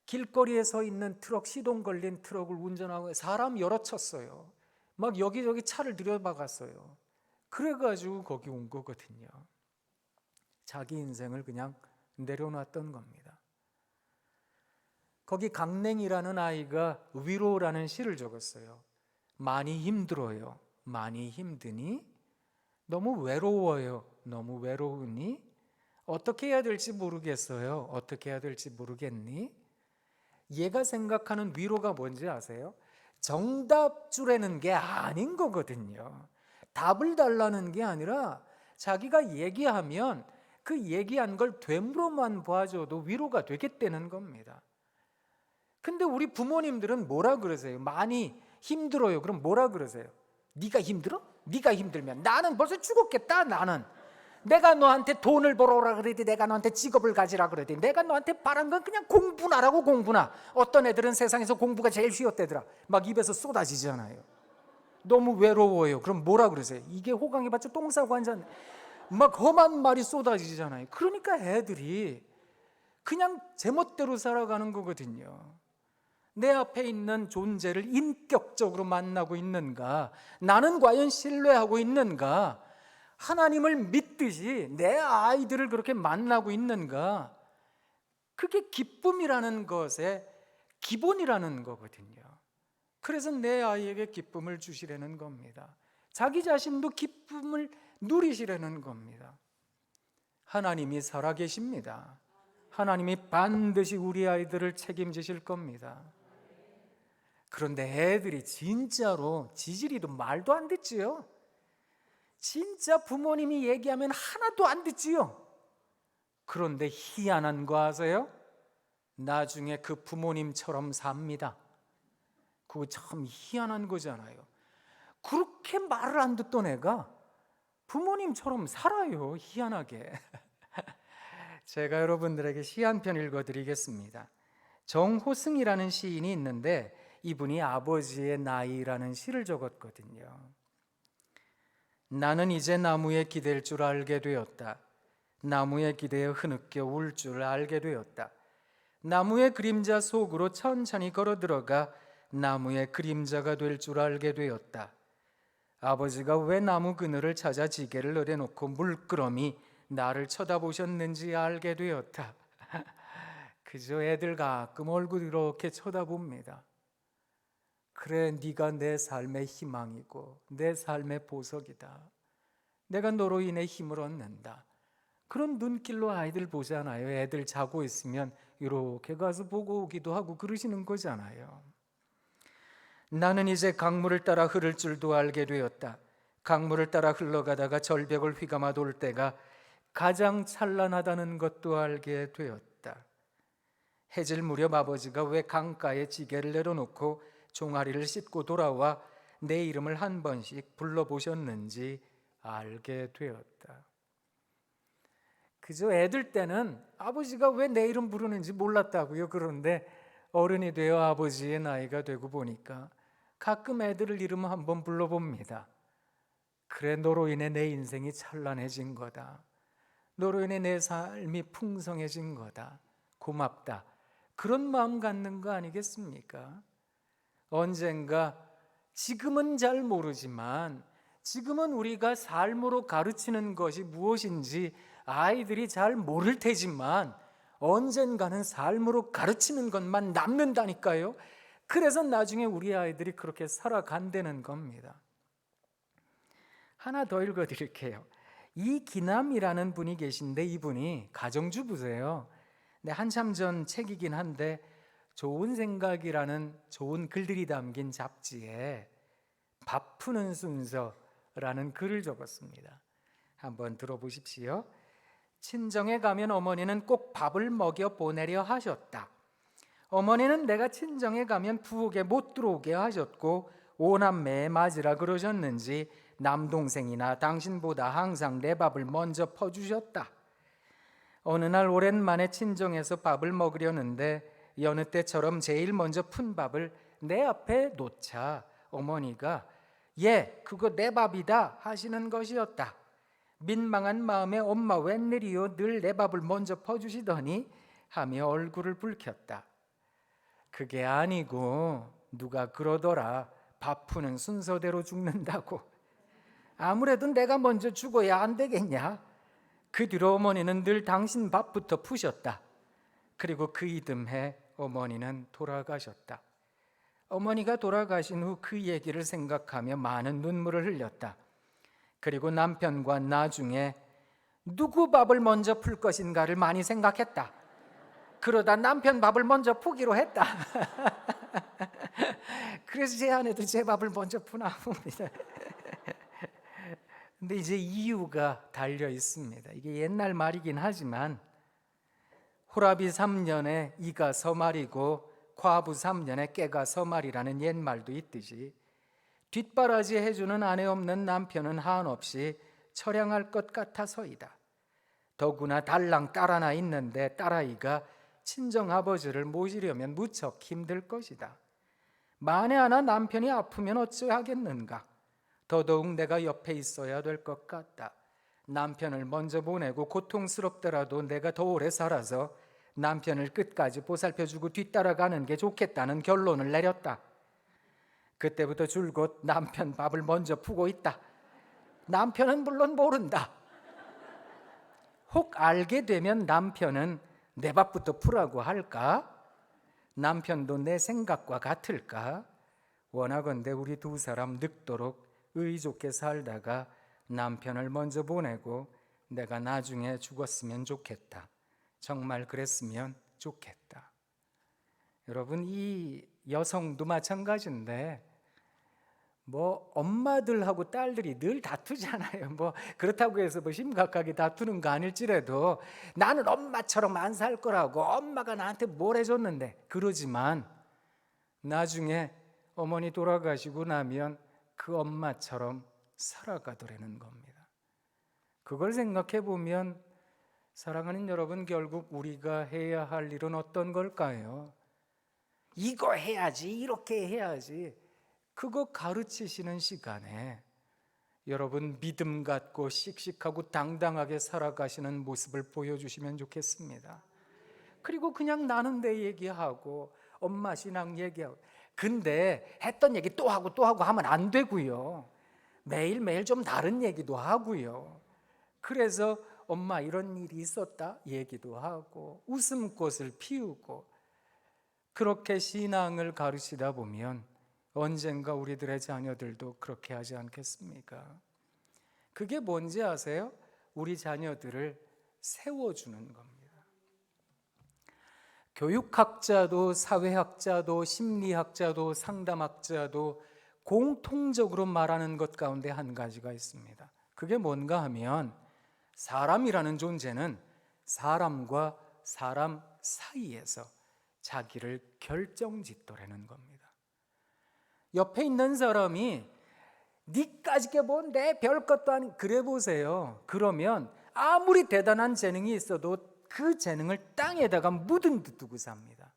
길거리에 서 있는 트럭, 시동 걸린 트럭을 운전하고 사람 열어쳤어요. 막 여기저기 차를 들여박았어요. 그래가지고 거기 온 거거든요. 자기 인생을 그냥 내려놨던 겁니다. 거기 강냉이라는 아이가 위로라는 시를 적었어요. 많이 힘들어요. 많이 힘드니? 너무 외로워요. 너무 외로우니? 어떻게 해야 될지 모르겠어요. 어떻게 해야 될지 모르겠니? 얘가 생각하는 위로가 뭔지 아세요? 정답 주라는 게 아닌 거거든요. 답을 달라는 게 아니라 자기가 얘기하면 그 얘기한 걸 되물어만 봐줘도 위로가 되겠다는 겁니다. 근데 우리 부모님들은 뭐라 그러세요? 많이 힘들어요. 그럼 뭐라 그러세요? 네가 힘들어? 네가 힘들면 나는 벌써 죽었겠다. 나는 내가 너한테 돈을 벌어오라 그러지, 내가 너한테 직업을 가지라 그러지, 내가 너한테 바란 건 그냥 공부나라고. 공부나. 어떤 애들은 세상에서 공부가 제일 쉬웠대더라. 막 입에서 쏟아지잖아요. 너무 외로워요. 그럼 뭐라 그러세요? 이게 호강이 받쳐 똥 싸고 앉았네. 막 험한 말이 쏟아지잖아요. 그러니까 애들이 그냥 제멋대로 살아가는 거거든요. 내 앞에 있는 존재를 인격적으로 만나고 있는가? 나는 과연 신뢰하고 있는가? 하나님을 믿듯이 내 아이들을 그렇게 만나고 있는가? 그게 기쁨이라는 것의 기본이라는 거거든요. 그래서 내 아이에게 기쁨을 주시려는 겁니다. 자기 자신도 기쁨을 누리시려는 겁니다. 하나님이 살아계십니다. 하나님이 반드시 우리 아이들을 책임지실 겁니다. 그런데 애들이 진짜로 지질이도 말도 안 듣지요. 진짜 부모님이 얘기하면 하나도 안 듣지요. 그런데 희한한 거 아세요? 나중에 그 부모님처럼 삽니다. 그거 참 희한한 거잖아요. 그렇게 말을 안 듣던 애가 부모님처럼 살아요. 희한하게. 제가 여러분들에게 시 한 편 읽어드리겠습니다. 정호승이라는 시인이 있는데 이분이 아버지의 나이라는 시를 적었거든요. 나는 이제 나무에 기댈 줄 알게 되었다. 나무에 기대어 흐느껴 울 줄 알게 되었다. 나무의 그림자 속으로 천천히 걸어 들어가 나무의 그림자가 될 줄 알게 되었다. 아버지가 왜 나무 그늘을 찾아 지게를 내려놓고 물끄러미 나를 쳐다보셨는지 알게 되었다. 그저 애들 가끔 얼굴 이렇게 쳐다봅니다. 그래, 네가 내 삶의 희망이고 내 삶의 보석이다. 내가 너로 인해 힘을 얻는다. 그런 눈길로 아이들 보잖아요. 애들 자고 있으면 이렇게 가서 보고 오기도 하고 그러시는 거잖아요. 나는 이제 강물을 따라 흐를 줄도 알게 되었다. 강물을 따라 흘러가다가 절벽을 휘감아 돌 때가 가장 찬란하다는 것도 알게 되었다. 해질 무렵 아버지가 왜 강가에 지게를 내려놓고 종아리를 씻고 돌아와 내 이름을 한 번씩 불러보셨는지 알게 되었다. 그저 애들 때는 아버지가 왜 내 이름 부르는지 몰랐다고요. 그런데 어른이 되어 아버지의 나이가 되고 보니까 가끔 애들을 이름 한번 불러봅니다. 그래, 너로 인해 내 인생이 찬란해진 거다. 너로 인해 내 삶이 풍성해진 거다. 고맙다. 그런 마음 갖는 거 아니겠습니까? 언젠가, 지금은 잘 모르지만 지금은 우리가 삶으로 가르치는 것이 무엇인지 아이들이 잘 모를 테지만 언젠가는 삶으로 가르치는 것만 남는다니까요. 그래서 나중에 우리 아이들이 그렇게 살아간다는 겁니다. 하나 더 읽어드릴게요. 이기남이라는 분이 계신데 이분이 가정주부세요. 근데 한참 전 책이긴 한데 좋은 생각이라는 좋은 글들이 담긴 잡지에 밥 푸는 순서라는 글을 적었습니다. 한번 들어보십시오. 친정에 가면 어머니는 꼭 밥을 먹여 보내려 하셨다. 어머니는 내가 친정에 가면 부엌에 못 들어오게 하셨고 오남매에 맞으라 그러셨는지 남동생이나 당신보다 항상 내 밥을 먼저 퍼주셨다. 어느 날 오랜만에 친정에서 밥을 먹으려는데 여느 때처럼 제일 먼저 푼 밥을 내 앞에 놓자 어머니가 예, 그거 내 밥이다 하시는 것이었다. 민망한 마음에 엄마 웬일이요? 늘 내 밥을 먼저 퍼주시더니 하며 얼굴을 붉혔다. 그게 아니고 누가 그러더라. 밥 푸는 순서대로 죽는다고. 아무래도 내가 먼저 죽어야 안 되겠냐? 그 뒤로 어머니는 늘 당신 밥부터 푸셨다. 그리고 그 이듬해 어머니는 돌아가셨다. 어머니가 돌아가신 후 그 얘기를 생각하며 많은 눈물을 흘렸다. 그리고 남편과 나중에 누구 밥을 먼저 풀 것인가를 많이 생각했다. 그러다 남편 밥을 먼저 푸기로 했다. 그래서 제 아내도 제 밥을 먼저 푸나 봅니다. 근데 이제 이유가 달려 있습니다. 이게 옛날 말이긴 하지만 호라비 3년에 이가 서말이고 과부 3년에 깨가 서말이라는 옛말도 있듯이 뒷바라지 해주는 아내 없는 남편은 한없이 처량할 것 같아서이다. 더구나 달랑 딸 하나 있는데 딸아이가 친정아버지를 모시려면 무척 힘들 것이다. 만에 하나 남편이 아프면 어찌하겠는가. 더더욱 내가 옆에 있어야 될 것 같다. 남편을 먼저 보내고 고통스럽더라도 내가 더 오래 살아서 남편을 끝까지 보살펴주고 뒤따라가는 게 좋겠다는 결론을 내렸다. 그때부터 줄곧 남편 밥을 먼저 푸고 있다. 남편은 물론 모른다. 혹 알게 되면 남편은 내 밥부터 푸라고 할까? 남편도 내 생각과 같을까? 원하건대 우리 두 사람 늙도록 의좋게 살다가 남편을 먼저 보내고 내가 나중에 죽었으면 좋겠다. 정말 그랬으면 좋겠다. 여러분, 이 여성도 마찬가지인데 엄마들하고 딸들이 늘 다투잖아요. 그렇다고 해서 심각하게 다투는 거 아닐지라도 나는 엄마처럼 안 살 거라고 엄마가 나한테 뭘 해줬는데 그러지만 나중에 어머니 돌아가시고 나면 그 엄마처럼 살아가더라는 겁니다. 그걸 생각해 보면 사랑하는 여러분, 결국 우리가 해야 할 일은 어떤 걸까요? 이거 해야지, 이렇게 해야지. 그거 가르치시는 시간에 여러분 믿음 갖고 씩씩하고 당당하게 살아가시는 모습을 보여주시면 좋겠습니다. 그리고 그냥 나는 내 얘기하고 엄마 신앙 얘기하고 근데 했던 얘기 또 하고 또 하고 하면 안 되고요. 매일매일 좀 다른 얘기도 하고요. 그래서 엄마 이런 일이 있었다 얘기도 하고 웃음꽃을 피우고 그렇게 신앙을 가르치다 보면 언젠가 우리들의 자녀들도 그렇게 하지 않겠습니까? 그게 뭔지 아세요? 우리 자녀들을 세워주는 겁니다. 교육학자도 사회학자도 심리학자도 상담학자도 공통적으로 말하는 것 가운데 한 가지가 있습니다. 그게 뭔가 하면 사람이라는 존재는 사람과 사람 사이에서 자기를 결정짓더라는 겁니다. 옆에 있는 사람이 니까짓게 뭔데 별것도 아닌 그래 보세요. 그러면 아무리 대단한 재능이 있어도 그 재능을 땅에다가 묻은 듯 두고 삽니다.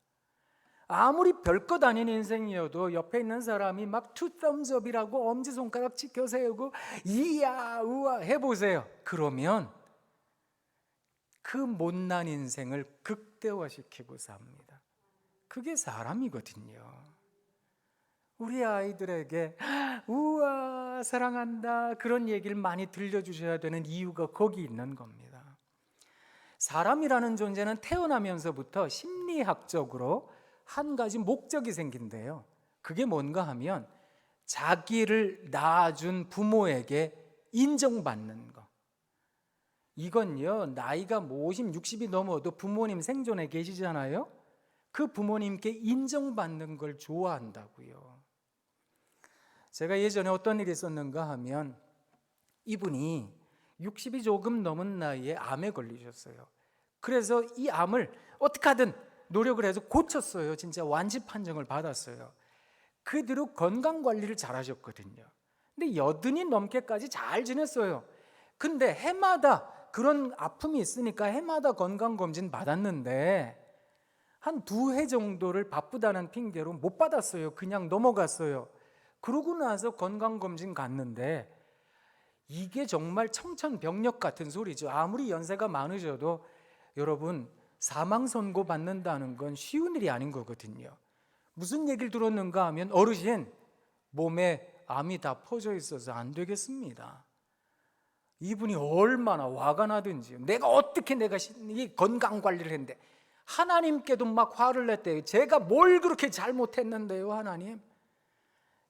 아무리 별것 아닌 인생이어도 옆에 있는 사람이 막 투 thumbs up이라고 엄지손가락 치켜 세우고 이야 우와 해보세요. 그러면 그 못난 인생을 극대화시키고 삽니다. 그게 사람이거든요. 우리 아이들에게 우와 사랑한다 그런 얘기를 많이 들려주셔야 되는 이유가 거기 있는 겁니다. 사람이라는 존재는 태어나면서부터 심리학적으로 한 가지 목적이 생긴대요. 그게 뭔가 하면 자기를 낳아준 부모에게 인정받는 거. 이건요 나이가 50, 60이 넘어도 부모님 생존에 계시잖아요. 그 부모님께 인정받는 걸 좋아한다고요. 제가 예전에 어떤 일이 있었는가 하면 이분이 60이 조금 넘은 나이에 암에 걸리셨어요. 그래서 이 암을 어떻게 하든 노력을 해서 고쳤어요. 진짜 완치 판정을 받았어요. 그 뒤로 건강관리를 잘 하셨거든요. 근데 80이 넘게까지 잘 지냈어요. 근데 해마다 그런 아픔이 있으니까 해마다 건강검진 받았는데 한 2회 정도를 바쁘다는 핑계로 못 받았어요. 그냥 넘어갔어요. 그러고 나서 건강검진 갔는데 이게 정말 청천벽력 같은 소리죠. 아무리 연세가 많으셔도 여러분 사망 선고 받는다는 건 쉬운 일이 아닌 거거든요. 무슨 얘기를 들었는가 하면 어르신 몸에 암이 다 퍼져 있어서 안 되겠습니다. 이분이 얼마나 화가 나든지 내가 어떻게 이 건강 관리를 했는데 하나님께도 막 화를 냈대요. 제가 뭘 그렇게 잘못했는데요 하나님.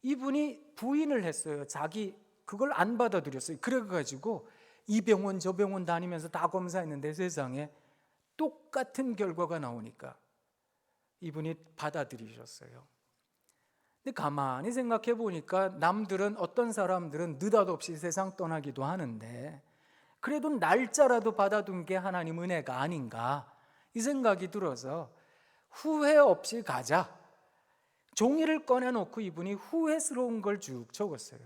이분이 부인을 했어요. 자기 그걸 안 받아들였어요. 그래가지고 이 병원 저 병원 다니면서 다 검사했는데 세상에 똑같은 결과가 나오니까 이분이 받아들이셨어요. 근데 가만히 생각해 보니까 남들은 어떤 사람들은 느닷없이 세상 떠나기도 하는데 그래도 날짜라도 받아둔 게 하나님 은혜가 아닌가 이 생각이 들어서 후회 없이 가자. 종이를 꺼내놓고 이분이 후회스러운 걸 쭉 적었어요.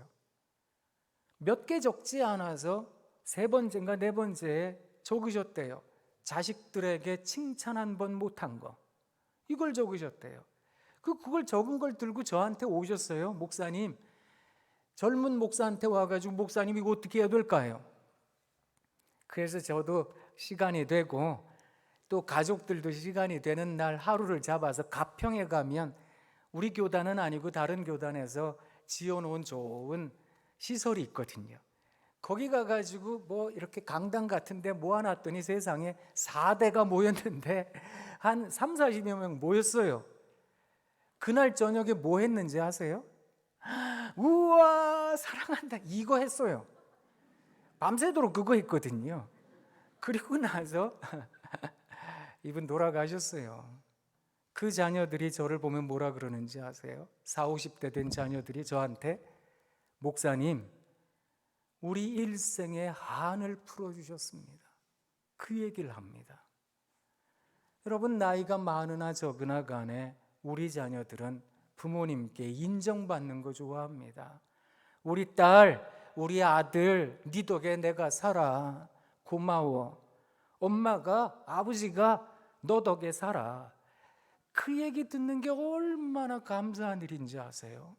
몇 개 적지 않아서 3번째인가 4번째에 적으셨대요. 자식들에게 칭찬 한 번 못한 거 이걸 적으셨대요. 그걸 적은 걸 들고 저한테 오셨어요. 목사님, 젊은 목사한테 와가지고 목사님 이거 어떻게 해야 될까요? 그래서 저도 시간이 되고 또 가족들도 시간이 되는 날 하루를 잡아서 가평에 가면 우리 교단은 아니고 다른 교단에서 지어놓은 좋은 시설이 있거든요. 거기 가가지고 뭐 이렇게 강당 같은데 모아놨더니 세상에 4대가 모였는데 한 3, 40여 명 모였어요. 그날 저녁에 뭐 했는지 아세요? 우와 사랑한다 이거 했어요. 밤새도록 그거 했거든요. 그리고 나서 이분 돌아가셨어요. 그 자녀들이 저를 보면 뭐라 그러는지 아세요? 40, 50대 된 자녀들이 저한테 목사님 우리 일생의 한을 풀어주셨습니다. 그 얘기를 합니다. 여러분 나이가 많으나 적으나 간에 우리 자녀들은 부모님께 인정받는 거 좋아합니다. 우리 딸, 우리 아들, 네 덕에 내가 살아. 고마워. 엄마가, 아버지가 너 덕에 살아. 그 얘기 듣는 게 얼마나 감사한 일인지 아세요?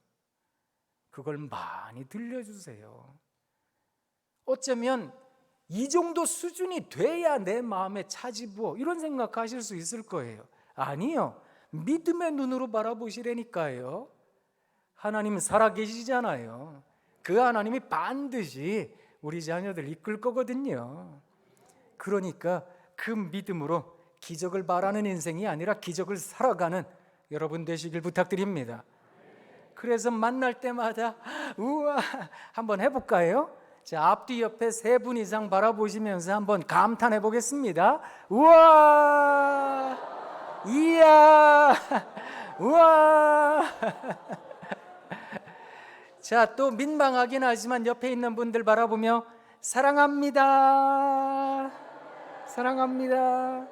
그걸 많이 들려주세요. 어쩌면 이 정도 수준이 돼야 내 마음에 차지부어 이런 생각하실 수 있을 거예요. 아니요. 믿음의 눈으로 바라보시라니까요. 하나님 살아계시잖아요. 그 하나님이 반드시 우리 자녀들 이끌 거거든요. 그러니까 그 믿음으로 기적을 바라는 인생이 아니라 기적을 살아가는 여러분 되시길 부탁드립니다. 그래서 만날 때마다 우와 한번 해볼까요? 자, 앞뒤 옆에 3분 이상 바라보시면서 한번 감탄해 보겠습니다. 우와, 이야, 우와. 자, 또 민망하긴 하지만 옆에 있는 분들 바라보며 사랑합니다. 사랑합니다.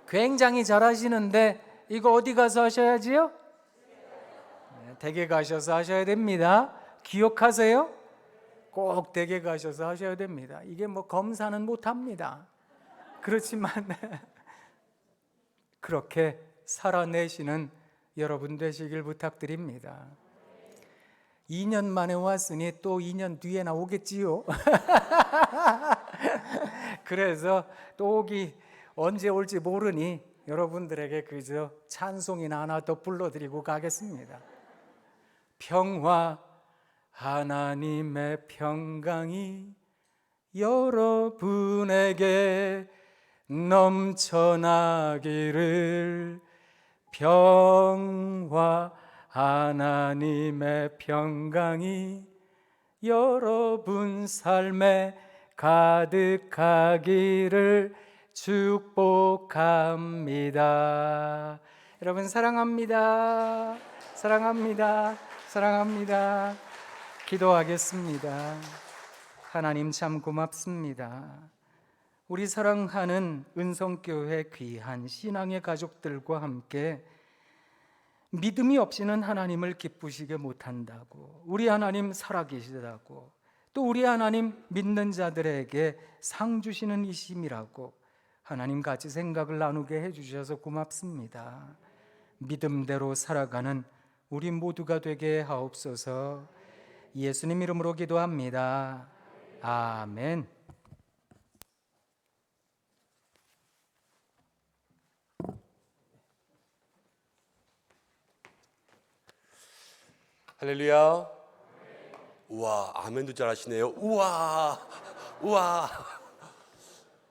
굉장히 잘하시는데 이거 어디 가서 하셔야지요? 네, 댁에 가셔서 하셔야 됩니다. 기억하세요? 꼭 댁에 가셔서 하셔야 됩니다. 이게 뭐 검사는 못합니다. 그렇지만 그렇게 살아내시는 여러분 되시길 부탁드립니다. 2년 만에 왔으니 또 2년 뒤에 나오겠지요. 그래서 또 오기 언제 올지 모르니 여러분들에게 그저 찬송이나 하나 더 불러드리고 가겠습니다. 평화, 하나님의 평강이 여러분에게 넘쳐나기를. 평화, 하나님의 평강이 여러분 삶에 가득하기를 축복합니다. 여러분 사랑합니다. 사랑합니다. 사랑합니다. 기도하겠습니다. 하나님 참 고맙습니다. 우리 사랑하는 은성교회 귀한 신앙의 가족들과 함께 믿음이 없이는 하나님을 기쁘시게 못한다고, 우리 하나님 살아계시다고, 또 우리 하나님 믿는 자들에게 상 주시는 이심이라고 하나님 같이 생각을 나누게 해주셔서 고맙습니다. 믿음대로 살아가는 우리 모두가 되게 하옵소서. 예수님 이름으로 기도합니다. 아멘. 할렐루야. 우와, 아멘도 잘하시네요. 우와, 우와.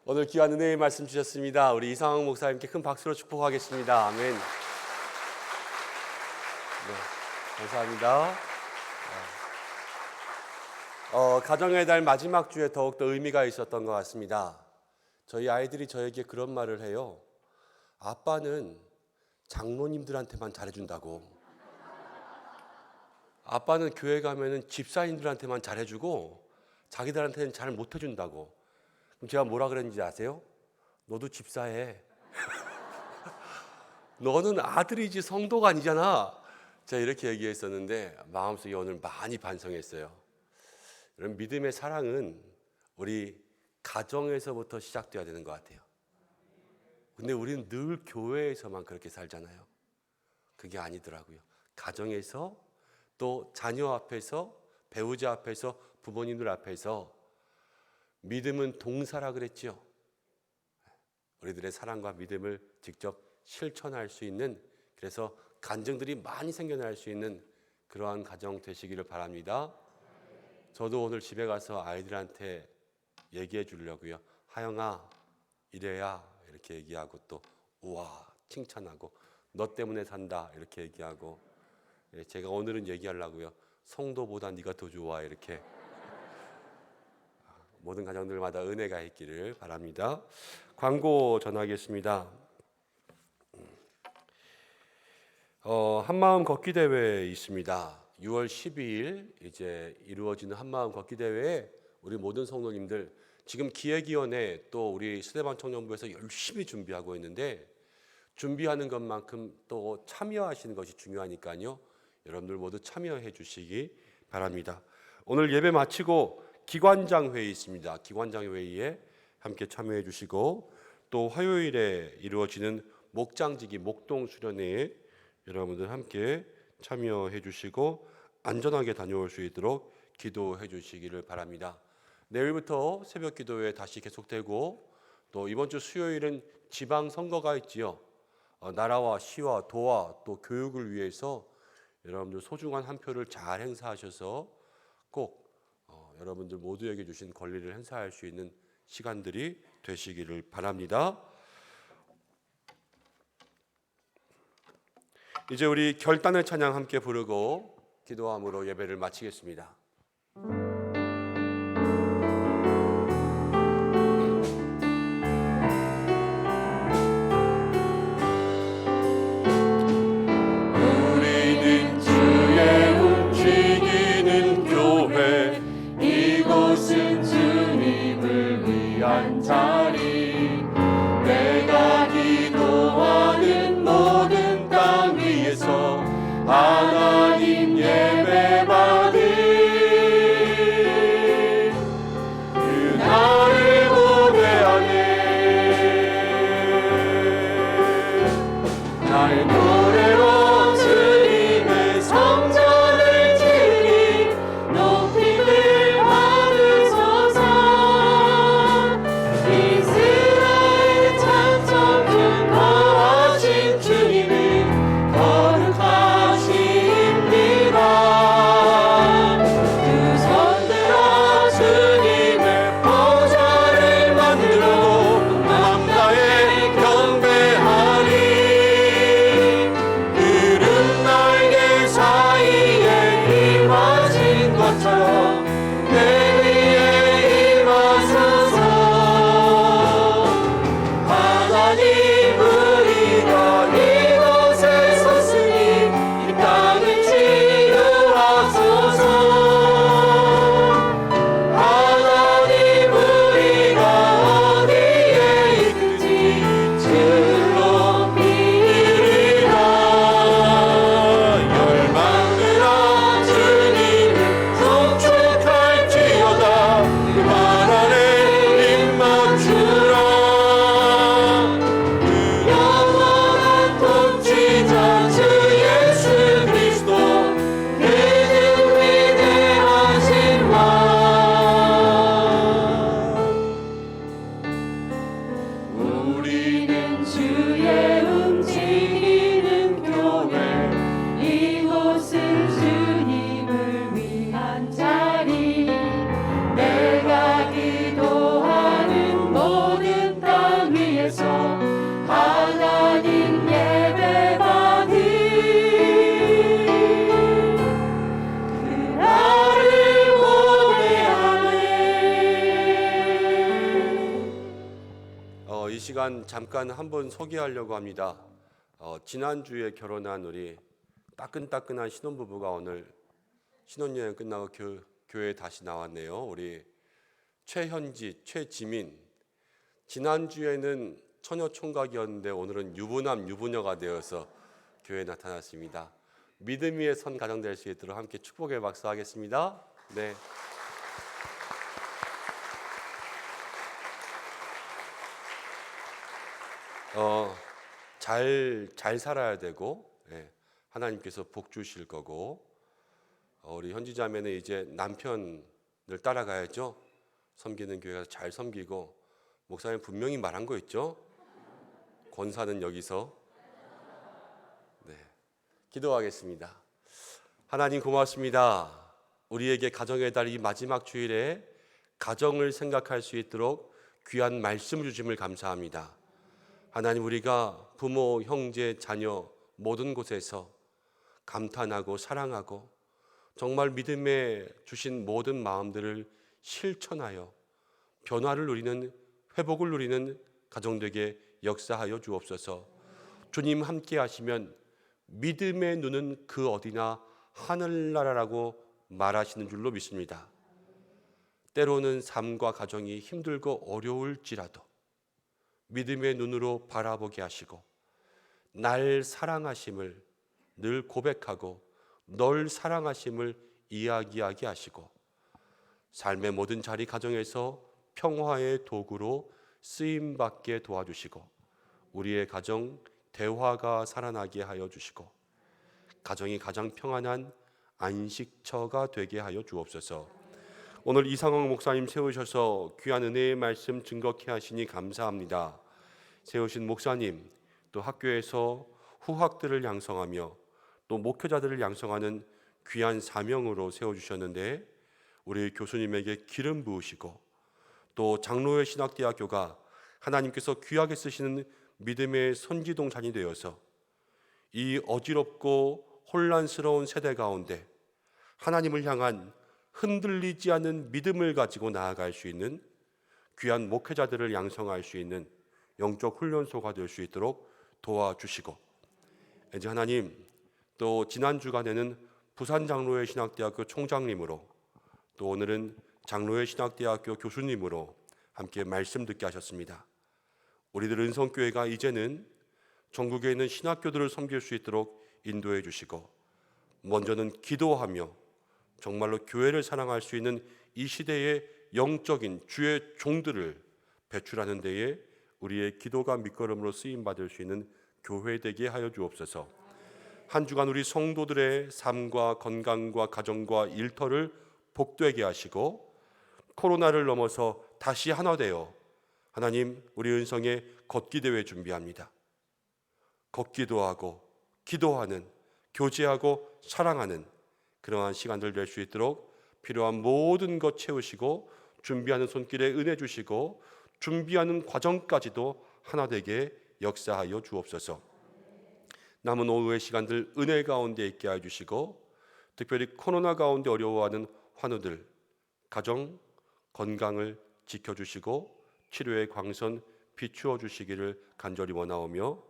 오늘 귀한 은혜의 말씀 주셨습니다. 우리 이상학 목사님께 큰 박수로 축복하겠습니다. 아멘. 네, 감사합니다. 가정의 달 마지막 주에 더욱더 의미가 있었던 것 같습니다. 저희 아이들이 저에게 그런 말을 해요. 아빠는 장로님들한테만 잘해준다고. 아빠는 교회 가면은 집사님들한테만 잘해주고 자기들한테는 잘 못해준다고. 그럼 제가 뭐라 그랬는지 아세요? 너도 집사해. 너는 아들이지 성도가 아니잖아. 제가 이렇게 얘기했었는데 마음속에 오늘 많이 반성했어요. 여러분, 믿음의 사랑은 우리 가정에서부터 시작돼야 되는 것 같아요. 근데 우리는 늘 교회에서만 그렇게 살잖아요. 그게 아니더라고요. 가정에서, 또 자녀 앞에서, 배우자 앞에서, 부모님들 앞에서. 믿음은 동사라 그랬지요. 우리들의 사랑과 믿음을 직접 실천할 수 있는, 그래서 간증들이 많이 생겨날 수 있는 그러한 가정 되시기를 바랍니다. 저도 오늘 집에 가서 아이들한테 얘기해 주려고요. 하영아, 이래야 이렇게 얘기하고, 또 우와 칭찬하고, 너 때문에 산다 이렇게 얘기하고, 제가 오늘은 얘기하려고요. 성도보다 네가 더 좋아, 이렇게. 모든 가정들마다 은혜가 있기를 바랍니다. 광고 전하겠습니다. 한마음 걷기 대회 있습니다. 6월 12일 이제 이루어지는 한마음 걷기 대회에 우리 모든 성도님들, 지금 기획위원회 또 우리 스데반 청년부에서 열심히 준비하고 있는데, 준비하는 것만큼 또 참여하시는 것이 중요하니까요. 여러분들 모두 참여해 주시기 바랍니다. 오늘 예배 마치고 기관장 회의 있습니다. 기관장 회의에 함께 참여해 주시고, 또 화요일에 이루어지는 목장지기 목동 수련회에 여러분들 함께 참여해 주시고 안전하게 다녀올 수 있도록 기도해 주시기를 바랍니다. 내일부터 새벽 기도회 다시 계속되고, 또 이번 주 수요일은 지방 선거가 있지요. 나라와 시와 도와 또 교육을 위해서 여러분들 소중한 한 표를 잘 행사하셔서 꼭 여러분들 모두에게 주신 권리를 행사할 수 있는 시간들이 되시기를 바랍니다. 이제 우리 결단의 찬양 함께 부르고 기도함으로 예배를 마치겠습니다. 우리는 주의 움직이는 교회, 이곳 이곳은 주님을 위한 자리 내가 기도하는 모든 땅 위에서 하나님 예배받을 그날을 고대하네 나의 노래로 주님의 성전을 지으리 높임을 받으소서 이스라엘 찬송 중 거하신 주님은 거룩하십니다 두 손 들어 주님의 보좌를 만들고 마음 다해 경배하리 구름 날개 사이에 임하신 것처럼 내 위에 임하소서 하나님 우리가 이곳에 섰으니 이 땅을 치유하소서 하나님 우리가 어디에 있든지 주로 비리라 열망들아 주님을 송축할지어다 그 말 안에 입맞추라 그 영원한 통치자 주 예수 그리스도 그는 위대하신 왕 우리는 주의 움직이는 교회 이곳은 주님을 위한 자리 내가 기도하는 모든 땅 위에서 하나님 예배받을 그날을 고대하네 이 시간 잠깐 한번 소개하려고 합니다. 지난주에 결혼한 우리 따끈따끈한 신혼부부가 오늘 신혼여행 끝나고 교회에 다시 나왔네요. 우리 최현지, 최지민. 지난주에는 처녀총각이었는데 오늘은 유부남, 유부녀가 되어서 교회에 나타났습니다. 믿음 위에 선 가정 될 수 있도록 함께 축복의 박수 하겠습니다. 네. 잘 살아야 되고 하나님께서 복 주실 거고 우리 현지 자매는 이제 남편을 따라가야죠. 섬기는 교회가 잘 섬기고 목사님 분명히 말한 거 있죠. 권사는 여기서 기도하겠습니다. 하나님 고맙습니다. 우리에게 가정의 달 이 마지막 주일에 가정을 생각할 수 있도록 귀한 말씀 주심을 감사합니다. 하나님 우리가 부모, 형제, 자녀 모든 곳에서 감탄하고 사랑하고 정말 믿음에 주신 모든 마음들을 실천하여 변화를 누리는 회복을 누리는 가정 되게 역사하여 주옵소서. 주님 함께 하시면 믿음의 눈은 그 어디나 하늘나라라고 말하시는 줄로 믿습니다. 때로는 삶과 가정이 힘들고 어려울지라도 믿음의 눈으로 바라보게 하시고 날 사랑하심을 늘 고백하고 널 사랑하심을 이야기하게 하시고 삶의 모든 자리 가정에서 평화의 도구로 쓰임받게 도와주시고 우리의 가정 대화가 살아나게 하여 주시고 가정이 가장 평안한 안식처가 되게 하여 주옵소서. 오늘 이상홍 목사님 세우셔서 귀한 은혜의 말씀 증거케 하시니 감사합니다. 세우신 목사님 또 학교에서 후학들을 양성하며 또 목회자들을 양성하는 귀한 사명으로 세워주셨는데 우리 교수님에게 기름 부으시고 또 장로회 신학대학교가 하나님께서 귀하게 쓰시는 믿음의 선지동산이 되어서 이 어지럽고 혼란스러운 세대 가운데 하나님을 향한 흔들리지 않는 믿음을 가지고 나아갈 수 있는 귀한 목회자들을 양성할 수 있는 영적 훈련소가 될 수 있도록 도와주시고 이제 하나님 또 지난 주간에는 부산장로회 신학대학교 총장님으로 또 오늘은 장로회 신학대학교 교수님으로 함께 말씀 듣게 하셨습니다. 우리들 은성교회가 이제는 전국에 있는 신학교들을 섬길 수 있도록 인도해 주시고, 먼저는 기도하며 정말로 교회를 사랑할 수 있는 이 시대의 영적인 주의 종들을 배출하는 데에 우리의 기도가 밑거름으로 쓰임받을 수 있는 교회 되게 하여 주옵소서. 한 주간 우리 성도들의 삶과 건강과 가정과 일터를 복되게 하시고, 코로나를 넘어서 다시 하나 되어 하나님, 우리 은성의 걷기 대회 준비합니다. 걷기도 하고 기도하는, 교제하고 사랑하는 그러한 시간들 될 수 있도록 필요한 모든 것 채우시고, 준비하는 손길에 은혜 주시고, 준비하는 과정까지도 하나 되게 역사하여 주옵소서. 남은 오후의 시간들 은혜 가운데 있게 하여 주시고, 특별히 코로나 가운데 어려워하는 환우들 가정 건강을 지켜주시고 치료의 광선 비추어 주시기를 간절히 원하오며,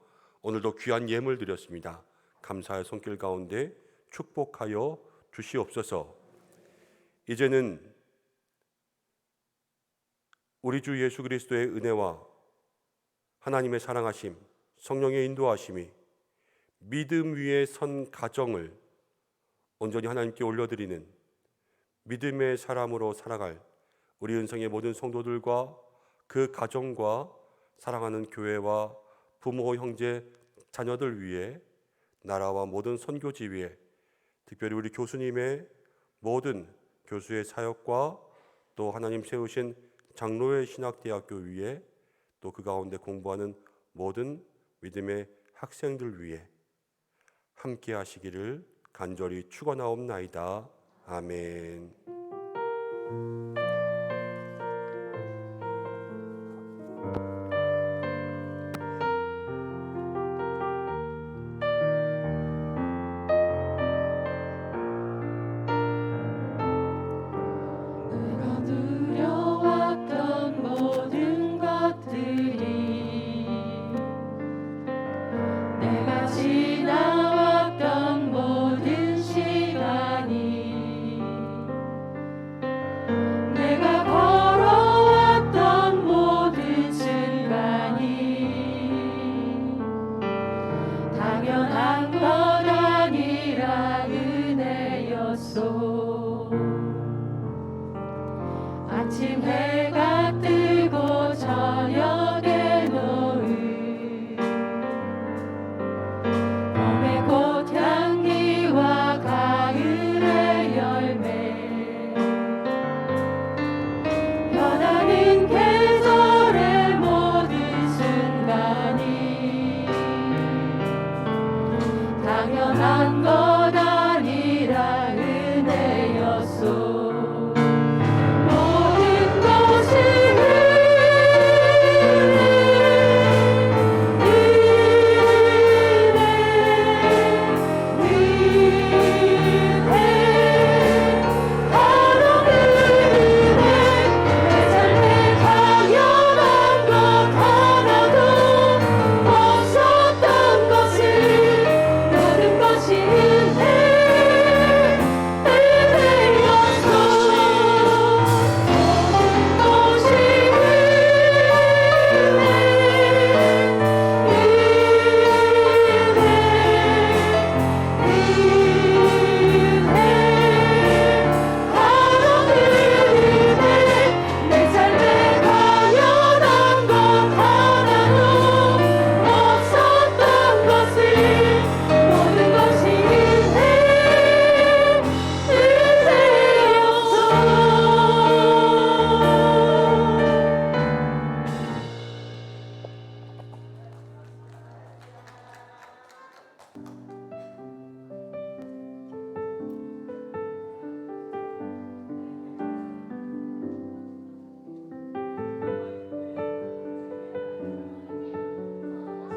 오늘도 귀한 예물 드렸습니다. 감사의 손길 가운데 축복하여 주시옵소서. 이제는 우리 주 예수 그리스도의 은혜와 하나님의 사랑하심, 성령의 인도하심이 믿음 위에 선 가정을 온전히 하나님께 올려드리는 믿음의 사람으로 살아갈 우리 은성의 모든 성도들과 그 가정과 사랑하는 교회와 부모, 형제, 자녀들 위해, 나라와 모든 선교지 위에, 특별히 우리 교수님의 모든 교수의 사역과 또 하나님 세우신 장로회 신학대학교 위에, 또 그 가운데 공부하는 모든 믿음의 학생들 위해 함께 하시기를 간절히 축원하옵나이다. 아멘. 내가 두려웠던 모든 것들이, 내가 지나왔던 모든 시간이, 내가 걸어왔던 모든 순간이 당연한 것 아니라 은혜였소. 아침 해가